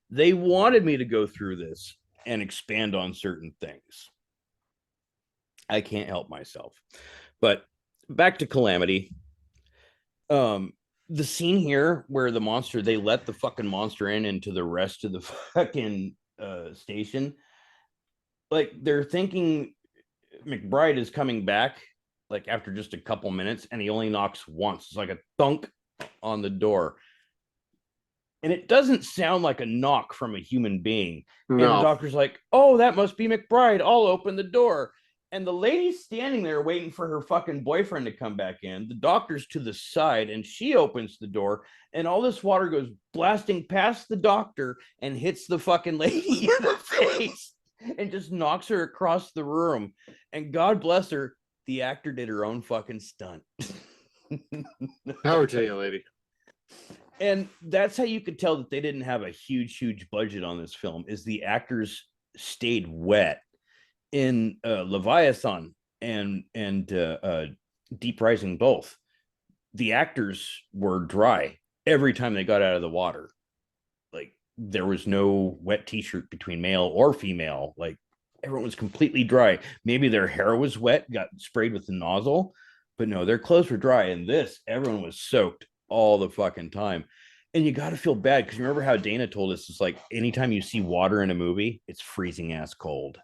They wanted me to go through this and expand on certain things. I can't help myself. But back to Calamity. The scene here where the monster, they let the fucking monster in into the rest of the fucking station. Like they're thinking McBride is coming back like after just a couple minutes, and he only knocks once. It's like a thunk on the door. And it doesn't sound like a knock from a human being. And the No. doctor's like, "Oh, that must be McBride. I'll open the door." And the lady's standing there waiting for her fucking boyfriend to come back in. The doctor's to the side, and she opens the door, and all this water goes blasting past the doctor and hits the fucking lady in the face and just knocks her across the room. And God bless her, the actor did her own fucking stunt. Power to you, lady. And that's how you could tell that they didn't have a huge budget on this film, is the actors stayed wet. In Leviathan and Deep Rising, both the actors were dry every time they got out of the water. Like there was no wet t-shirt between male or female. Like everyone was completely dry. Maybe their hair was wet, got sprayed with the nozzle, but no, their clothes were dry. And this, everyone was soaked all the fucking time. And you got to feel bad because remember how Dana told us it's like anytime you see water in a movie, it's freezing ass cold.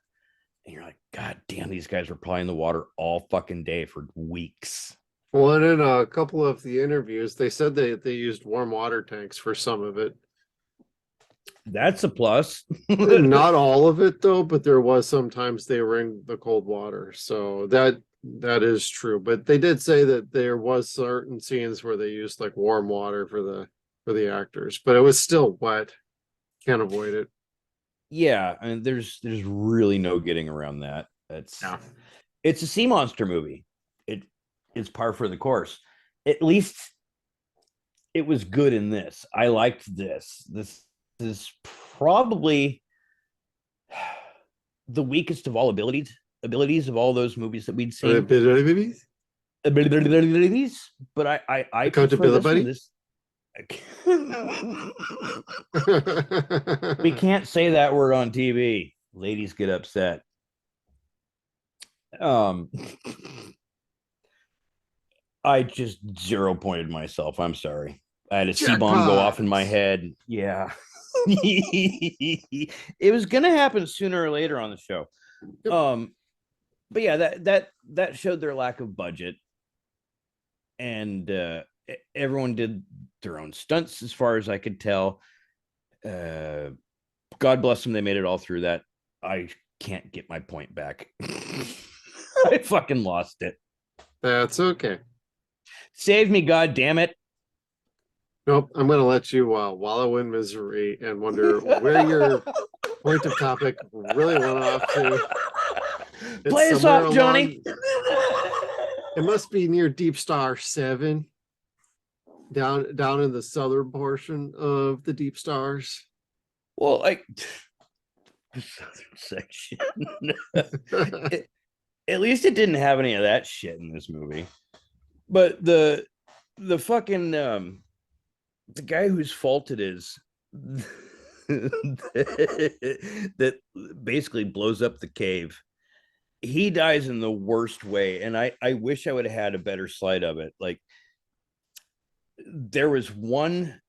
And you're like, God damn, these guys were probably in the water all fucking day for weeks. Well, and in a couple of the interviews, they said they used warm water tanks for some of it. That's a plus. Not all of it though, but there was sometimes they were in the cold water. So that is true. But they did say that there was certain scenes where they used like warm water for the actors, but it was still wet. Can't avoid it. Yeah, I mean, there's really no getting around that. Yeah. It's a sea monster movie. It's par for the course. At least it was good in this. I liked this. This is probably the weakest of all abilities of all those movies that we'd seen. But I prefer this one. This we can't say that word on TV. Ladies get upset. I just 0-pointed myself. I'm sorry. I had a C-bomb go off in my head. Yeah. It was gonna happen sooner or later on the show. Yep. But yeah, that showed their lack of budget. And everyone did their own stunts as far as I could tell. God bless them, they made it all through that. I can't get my point back. I fucking lost it. That's okay. Save me, God damn it. Nope, I'm going to let you wallow in misery and wonder where your point of topic really went off to. Play us off, Johnny. It must be near Deep Star 7, down in the southern portion of the Deep Stars. Well, like the southern section. At least it didn't have any of that shit in this movie. But the fucking the guy whose fault it is that basically blows up the cave, he dies in the worst way. And I wish I would have had a better slide of it. Like there was one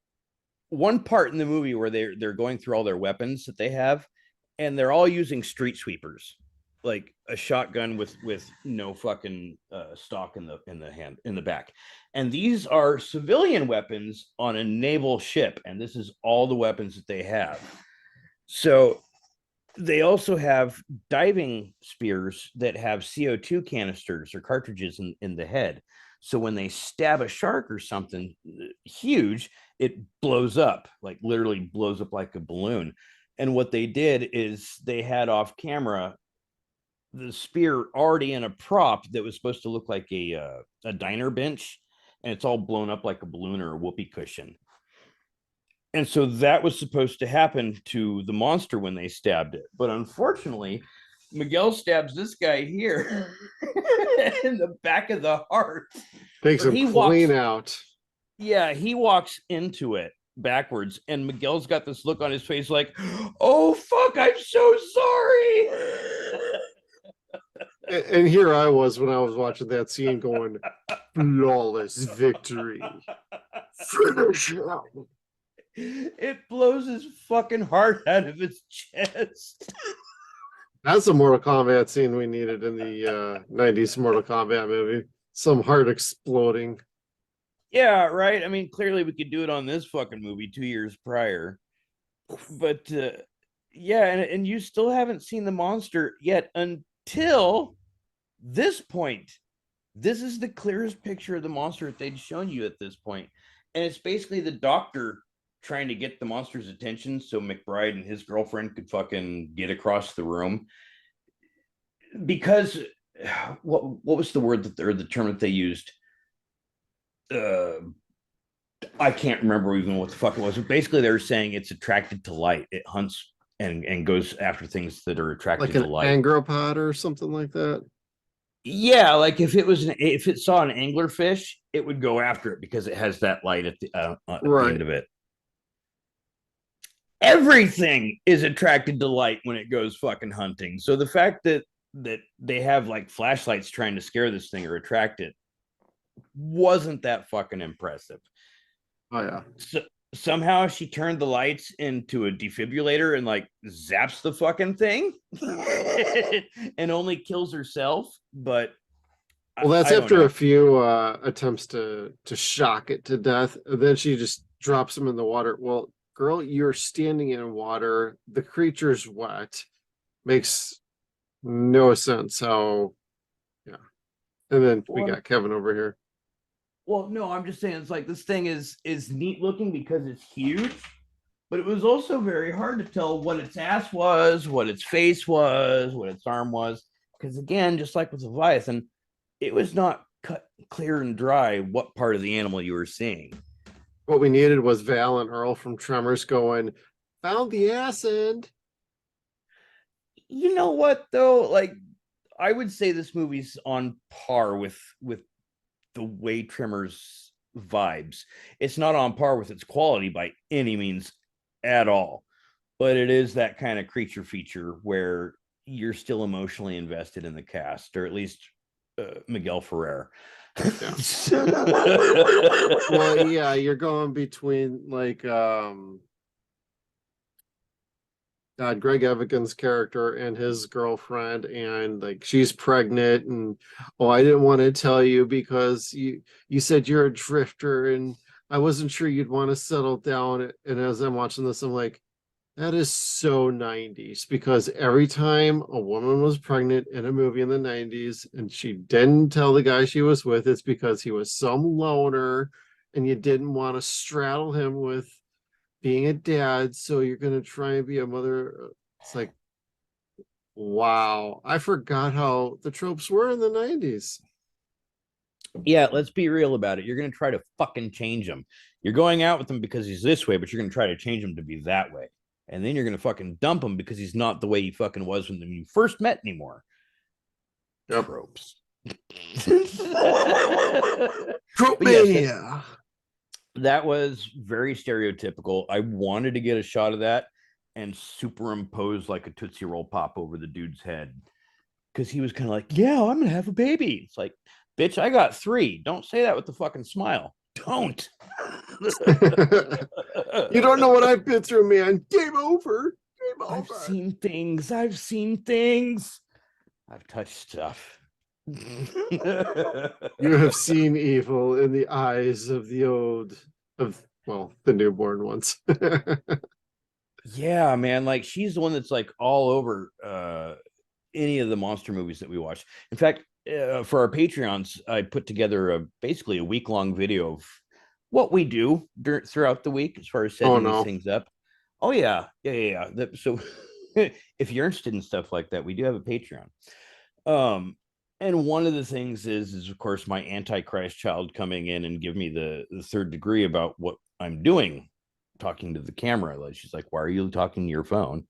part in the movie where they're going through all their weapons that they have, and they're all using street sweepers, like a shotgun with no fucking stock in the back. And these are civilian weapons on a naval ship, and this is all the weapons that they have. So they also have diving spears that have CO2 canisters or cartridges in the head. So when they stab a shark or something huge, it blows up, like literally blows up like a balloon. And what they did is they had off camera the spear already in a prop that was supposed to look like a diner bench, and it's all blown up like a balloon or a whoopee cushion. And so that was supposed to happen to the monster when they stabbed it. But unfortunately, Miguel stabs this guy here in the back of the heart. Takes him clean out. Yeah, he walks into it backwards, and Miguel's got this look on his face like, oh, fuck, I'm so sorry. And here I was when I was watching that scene going, flawless victory. Finish him. It blows his fucking heart out of its chest. That's a Mortal Kombat scene we needed in the 90s Mortal Kombat movie. Some heart exploding. Yeah, right. I mean, clearly we could do it on this fucking movie 2 years prior. But yeah, and you still haven't seen the monster yet until this point. This is the clearest picture of the monster that they'd shown you at this point. And it's basically the doctor trying to get the monster's attention so McBride and his girlfriend could fucking get across the room. Because what was the word or the term that they used? I can't remember even what the fuck it was. But basically, they were saying it's attracted to light. It hunts and goes after things that are attracted to light. Like an angropod or something like that. Yeah, like if it saw an anglerfish, it would go after it because it has that light at the end of it. everything is attracted to light when it goes fucking hunting. So the fact that they have like flashlights trying to scare this thing or attract it wasn't that fucking impressive. Oh yeah. So somehow she turned the lights into a defibrillator and like zaps the fucking thing and only kills herself. But well, that's I don't after know. a few attempts to shock it to death. And then she just drops him in the water. Well, girl, you're standing in water. The creature's wet. Makes no sense. How, yeah. And then we got Kevin over here. Well, no, I'm just saying it's like this thing is neat looking because it's huge, but it was also very hard to tell what its ass was, what its face was, what its arm was. Because again, just like with Leviathan, it was not cut clear and dry what part of the animal you were seeing. What we needed was Val and Earl from Tremors going, found the ass end. You know what though? Like, I would say this movie's on par with the way Tremors vibes. It's not on par with its quality by any means at all, but it is that kind of creature feature where you're still emotionally invested in the cast, or at least Miguel Ferrer. Yeah. Well, yeah, you're going between like Greg Evigan's character and his girlfriend, and like she's pregnant, and oh, I didn't want to tell you because you said you're a drifter, and I wasn't sure you'd want to settle down. And as I'm watching this, I'm like, that is so 90s, because every time a woman was pregnant in a movie in the 90s and she didn't tell the guy she was with, it's because he was some loner and you didn't want to straddle him with being a dad, so you're going to try and be a mother. It's like, wow, I forgot how the tropes were in the 90s. Yeah, let's be real about it. You're going to try to fucking change him. You're going out with him because he's this way, but you're going to try to change him to be that way. And then you're going to fucking dump him because he's not the way he fucking was when you first met anymore. Yep. Tropes. Trope mania. That was very stereotypical. I wanted to get a shot of that and superimpose like a Tootsie Roll pop over the dude's head, because he was kind of like, yeah, I'm gonna have a baby. It's like, bitch, I got 3. Don't say that with the fucking smile. Don't. You don't know what I've been through, man. Game over. Game over. I've seen things. I've touched stuff. You have seen evil in the eyes of the newborn ones. Yeah, man. Like, she's the one that's like all over any of the monster movies that we watch. In fact, for our Patreons, I put together basically a week-long video of what we do throughout the week as far as setting these things up. Oh yeah. So if you're interested in stuff like that, we do have a Patreon. And one of the things is of course my Antichrist child coming in and give me the third degree about what I'm doing, talking to the camera. Like, she's like, why are you talking to your phone?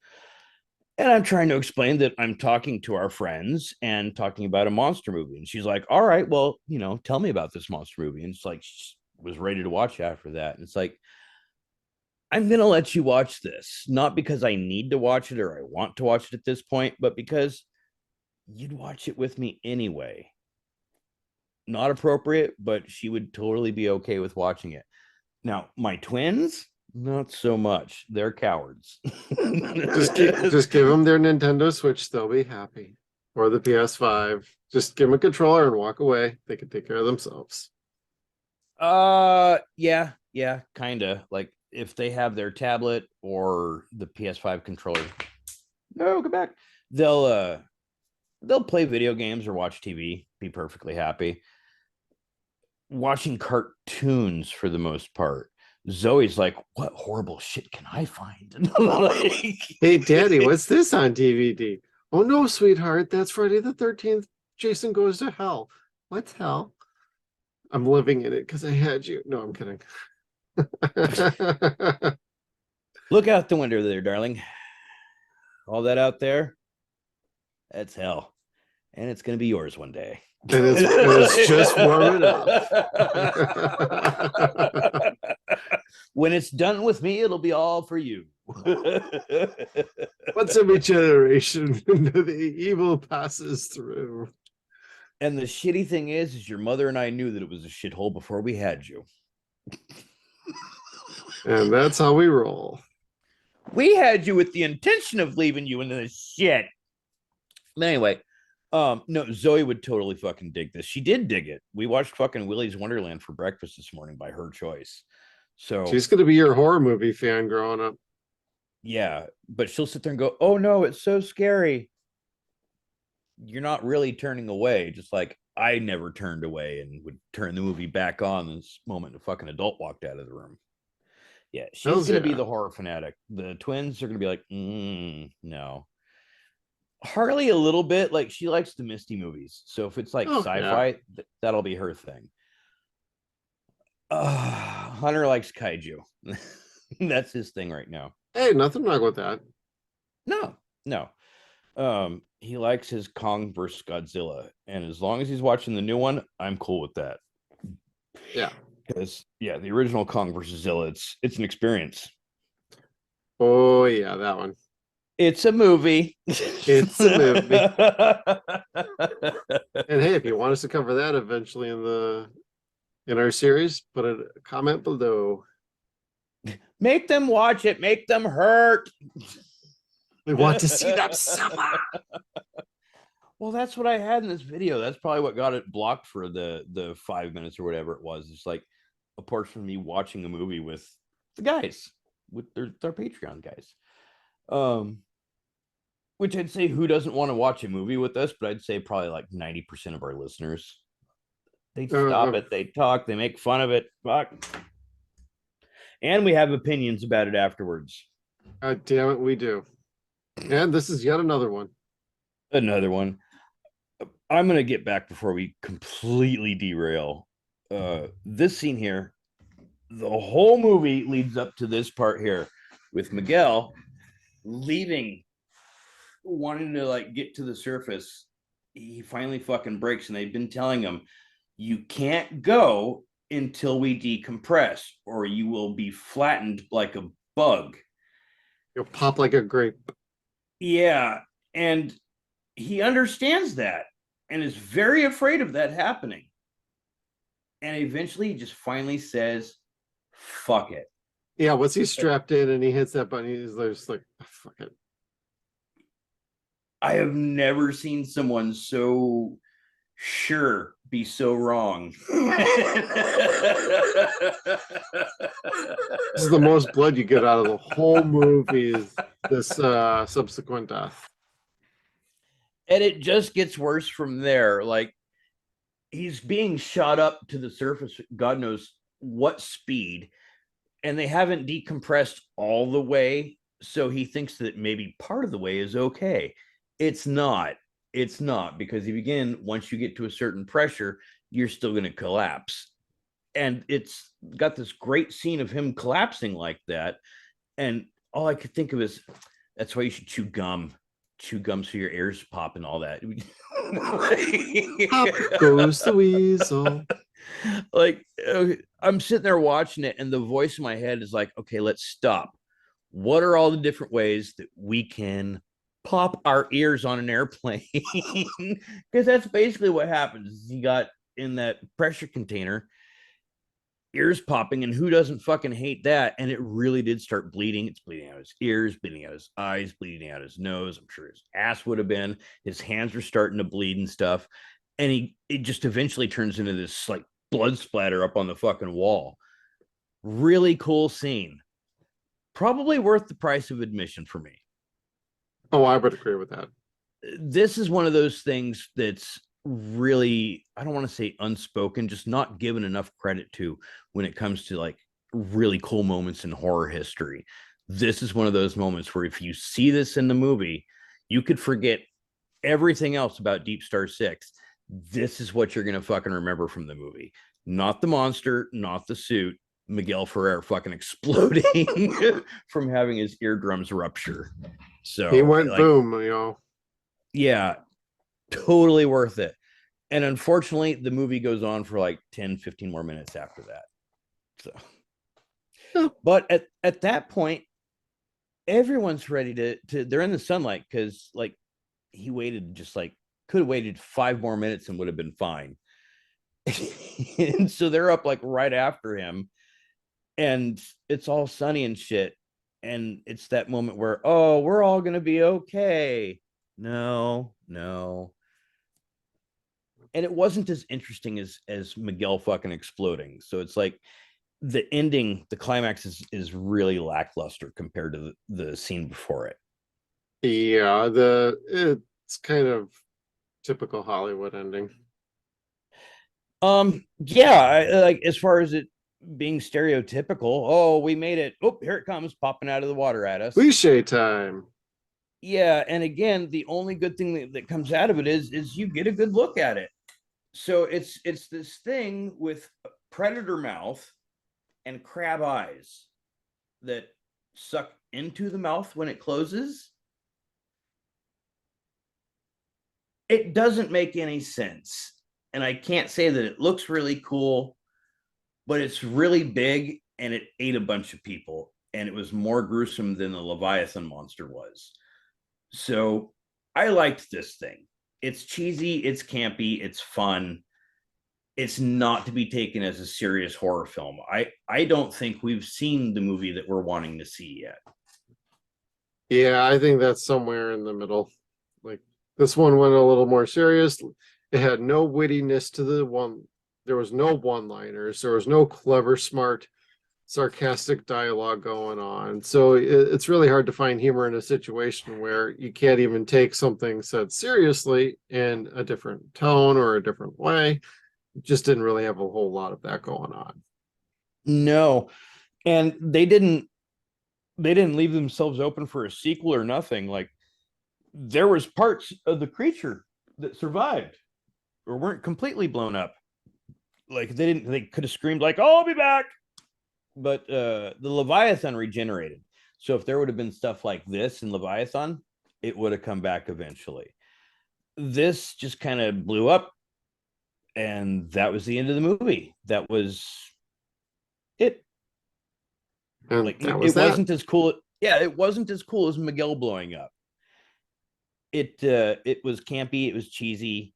And I'm trying to explain that I'm talking to our friends and talking about a monster movie. And she's like, all right, well, tell me about this monster movie. And it's like, she was ready to watch after that. And it's like, I'm going to let you watch this, not because I need to watch it or I want to watch it at this point, but because you'd watch it with me anyway. Not appropriate, but she would totally be okay with watching it. Now, my twins, not so much. They're cowards. just give them their Nintendo Switch. They'll be happy. Or the PS5. Just give them a controller and walk away. They can take care of themselves. Yeah, kind of. Like, if they have their tablet or the PS5 controller, no, go back. They'll play video games or watch TV, be perfectly happy. Watching cartoons for the most part. Zoe's like, what horrible shit can I find? Like, hey, Daddy, what's this on DVD? Oh, no, sweetheart. That's Friday the 13th. Jason Goes to Hell. What's hell? I'm living in it because I had you. No, I'm kidding. Look out the window there, darling. All that out there, that's hell. And it's going to be yours one day. And it's just warm enough. When it's done with me, it'll be all for you. Once every generation, the evil passes through. And the shitty thing is your mother and I knew that it was a shithole before we had you. And that's how we roll. We had you with the intention of leaving you in the shit. But anyway, no, Zoe would totally fucking dig this. She did dig it. We watched fucking Willy's Wonderland for breakfast this morning by her choice. So she's going to be your horror movie fan growing up. Yeah, but she'll sit there and go, "Oh no, it's so scary." You're not really turning away, just like I never turned away and would turn the movie back on this moment a fucking adult walked out of the room. Yeah, she's gonna be the horror fanatic. The twins are gonna be like, no. Harley a little bit, like she likes the Misty movies. So if it's like sci-fi, that'll be her thing. Hunter likes kaiju. That's his thing right now. Hey, nothing wrong with that. No. He likes his Kong versus Godzilla, and as long as he's watching the new one, I'm cool with that. Yeah, because the original Kong versus Zilla, it's an experience. Oh yeah, that one. It's a movie. It's a movie. And hey, if you want us to cover that eventually in our series, put a comment below. Make them watch it. Make them hurt. We want to see them suffer. Well, that's what I had in this video. That's probably what got it blocked for the 5 minutes or whatever it was. It's like a portion of me watching a movie with the guys, with their Patreon guys. Which I'd say who doesn't want to watch a movie with us, but I'd say probably like 90% of our listeners. They stop it, they talk, they make fun of it. Fuck. And we have opinions about it afterwards. God damn it, we do. And this is yet another one. Another one. I'm going to get back before we completely derail. This scene here, the whole movie leads up to this part here with Miguel leaving, wanting to like get to the surface. He finally fucking breaks, and they've been telling him, you can't go until we decompress or you will be flattened like a bug. You'll pop like a grape. Yeah, and he understands that and is very afraid of that happening. And eventually he just finally says, fuck it. Yeah, once he's strapped in and he hits that button, he's just like, oh, fuck it. I have never seen someone so sure be so wrong. This is the most blood you get out of the whole movie, is this subsequent death. And it just gets worse from there. Like, he's being shot up to the surface, God knows what speed, and they haven't decompressed all the way. So he thinks that maybe part of the way is okay. It's not. It's not, because once you get to a certain pressure, you're still going to collapse. And it's got this great scene of him collapsing like that. And all I could think of is, that's why you should chew gum so your ears pop and all that. Pop goes the weasel. Like, I'm sitting there watching it, and the voice in my head is like, okay, let's stop. What are all the different ways that we can pop our ears on an airplane? Because that's basically what happens. You got in that pressure container, ears popping, and who doesn't fucking hate that? And it really did start bleeding. It's bleeding out his ears, bleeding out his eyes, bleeding out his nose. I'm sure his ass would have been. His hands were starting to bleed and stuff. And it just eventually turns into this like blood splatter up on the fucking wall. Really cool scene. Probably worth the price of admission for me. Oh, I would agree with that. This is one of those things that's really, I don't want to say unspoken, just not given enough credit to when it comes to like really cool moments in horror history. This is one of those moments where if you see this in the movie, you could forget everything else about Deep Star 6. This is what you're going to fucking remember from the movie. Not the monster, not the suit. Miguel Ferrer fucking exploding from having his eardrums rupture. So he went like, boom, Yeah, totally worth it. And unfortunately, the movie goes on for like 10, 15 more minutes after that. So, but at that point, everyone's ready to they're in the sunlight because like he waited just like could have waited 5 more minutes and would have been fine. And so they're up like right after him and it's all sunny and shit. And it's that moment where, oh, we're all gonna be okay. No, no. And it wasn't as interesting as Miguel fucking exploding. So it's like the ending, the climax is really lackluster compared to the scene before it. Yeah, it's kind of typical Hollywood ending. Yeah, like as far as it being stereotypical, oh, we made it. Oh, here it comes popping out of the water at us. Cliche time. Yeah, and again, the only good thing that comes out of it is you get a good look at it. So it's this thing with predator mouth and crab eyes that suck into the mouth when it closes. It doesn't make any sense. And I can't say that it looks really cool, but it's really big and it ate a bunch of people. And it was more gruesome than the Leviathan monster was. So I liked this thing. It's cheesy, it's campy, it's fun. It's not to be taken as a serious horror film. I don't think we've seen the movie that we're wanting to see yet. Yeah, I think that's somewhere in the middle. Like this one went a little more serious. It had no wittiness to the one. There was no one-liners. There was no clever, smart, sarcastic dialogue going on. So it's really hard to find humor in a situation where you can't even take something said seriously in a different tone or a different way. Just didn't really have a whole lot of that going on. No. And they didn't leave themselves open for a sequel or nothing. Like there was parts of the creature that survived or weren't completely blown up. Like they could have screamed like, oh, I'll be back. But the Leviathan regenerated. So if there would have been stuff like this in Leviathan, it would have come back eventually. This just kind of blew up, and that was the end of the movie. That was it. And Like that was it that. wasn't as cool. Yeah, it wasn't as cool as Miguel blowing up. It was campy. It was cheesy.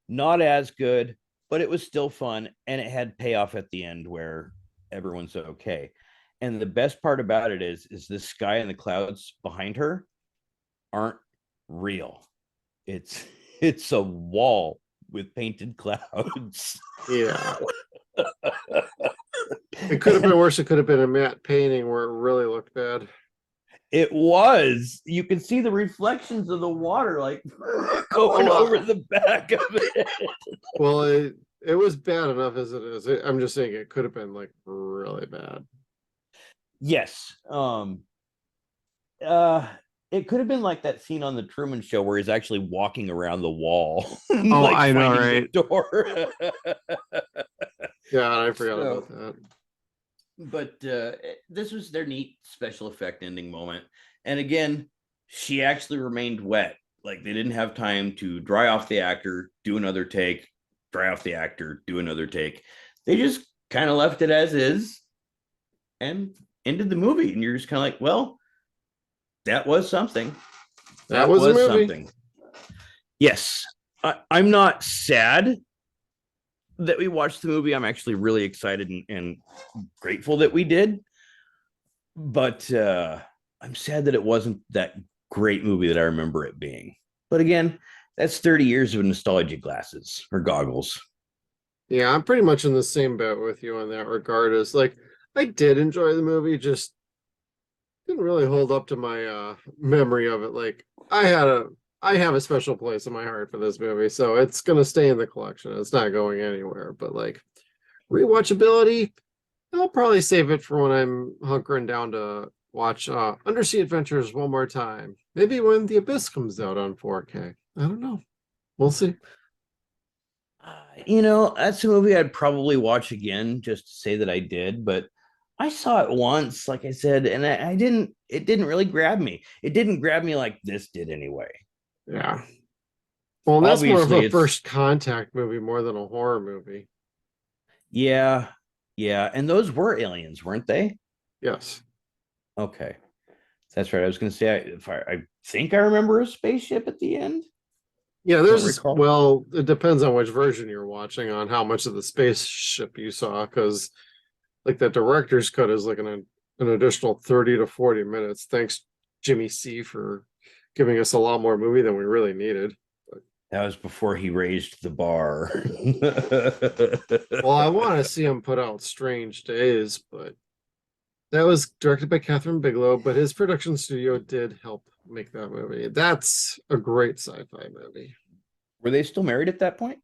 Not as good, but it was still fun, and it had payoff at the end where everyone's okay. And the best part about it is the sky and the clouds behind her aren't real. It's it's a wall with painted clouds. Yeah. It could have been worse. It could have been a matte painting where it really looked bad. It was. You can see the reflections of the water like going over the back of it. Well, it was bad enough as it is. I'm just saying it could have been like really bad. Yes. Uh it could have been like that scene on the Truman Show where he's actually walking around the wall. Oh, like I know, finding right? the door. Yeah, I forgot about that. But this was their neat special effect ending moment. And again, she actually remained wet. Like they didn't have time to dry off the actor, do another take, dry off the actor, do another take. They just kind of left it as is and ended the movie. And you're just kind of like, well, that was something. That was a movie. Something. Yes. I'm not sad that we watched the movie. I'm actually really excited and grateful that we did. But I'm sad that it wasn't that great movie that I remember it being. But again, that's 30 years of nostalgia glasses or goggles. Yeah, I'm pretty much in the same boat with you in that regard. Is like I did enjoy the movie, just didn't really hold up to my memory of it. Like I have a special place in my heart for this movie, so it's gonna stay in the collection. It's not going anywhere. But like rewatchability, I'll probably save it for when I'm hunkering down to watch Undersea Adventures one more time. Maybe when The Abyss comes out on 4K. I don't know. We'll see. That's a movie I'd probably watch again just to say that I did, but I saw it once, like I said, and it didn't really grab me. It didn't grab me like this did anyway. Yeah. Well, that's more of Obviously, a it's first contact movie more than a horror movie. yeah, yeah, and those were aliens, weren't they? Yes. Okay. That's right. I was going to say, I think I remember a spaceship at the end. Yeah, Don't recall. well, it depends on which version you're watching on how much of the spaceship you saw, because like the director's cut is like an additional 30 to 40 minutes. Thanks, Jimmy C, for giving us a lot more movie than we really needed. That was before he raised the bar. Well, I want to see him put out Strange Days, but that was directed by Catherine Bigelow, but his production studio did help make that movie. That's a great sci-fi movie. Were they still married at that point?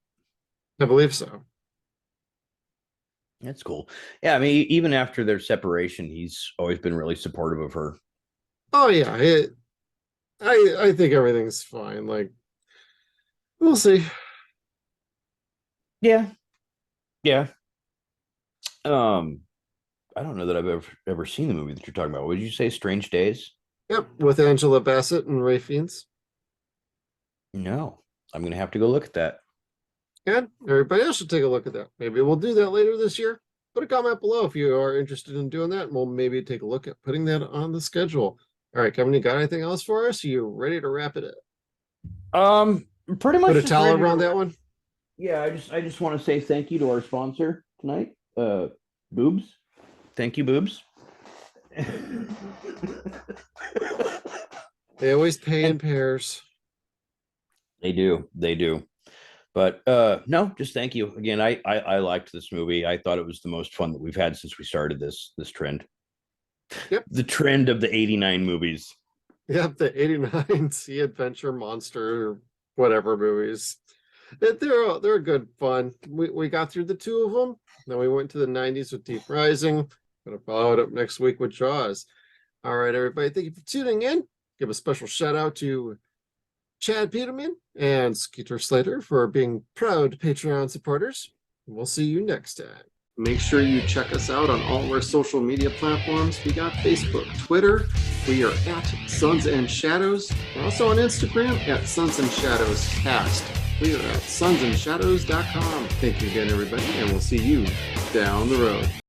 I believe so. That's cool. Yeah, I mean, even after their separation, he's always been really supportive of her. Oh yeah, I think everything's fine. Like, we'll see. Yeah. Yeah. I don't know that I've ever seen the movie that you're talking about. What did you say? Strange Days? Yep, with Angela Bassett and Ray Fiennes. No. I'm gonna have to go look at that. And everybody else should take a look at that. Maybe we'll do that later this year. Put a comment below if you are interested in doing that, and we'll maybe take a look at putting that on the schedule. All right, Kevin, you got anything else for us? Are you ready to wrap it up? Pretty much Put a just towel ready to around wrap- that one. Yeah, I just want to say thank you to our sponsor tonight, Boobs. Thank you, Boobs. They always pay in pairs. They do. But no, just thank you again. I liked this movie. I thought it was the most fun that we've had since we started this trend. Yep. The trend of the 89 movies. Yep, the 89 Sea Adventure Monster, whatever movies. They're good fun. We got through the two of them. Then we went to the 90s with Deep Rising. Gonna follow it up next week with Jaws. All right, everybody. Thank you for tuning in. Give a special shout out to Chad Peterman and Skeeter Slater for being proud Patreon supporters. We'll see you next time. Make sure you check us out on all of our social media platforms. We got Facebook, Twitter. We are at Suns and Shadows. We're also on Instagram at Suns and Shadows Cast. We are at sunsandshadows.com. Thank you again, everybody, and we'll see you down the road.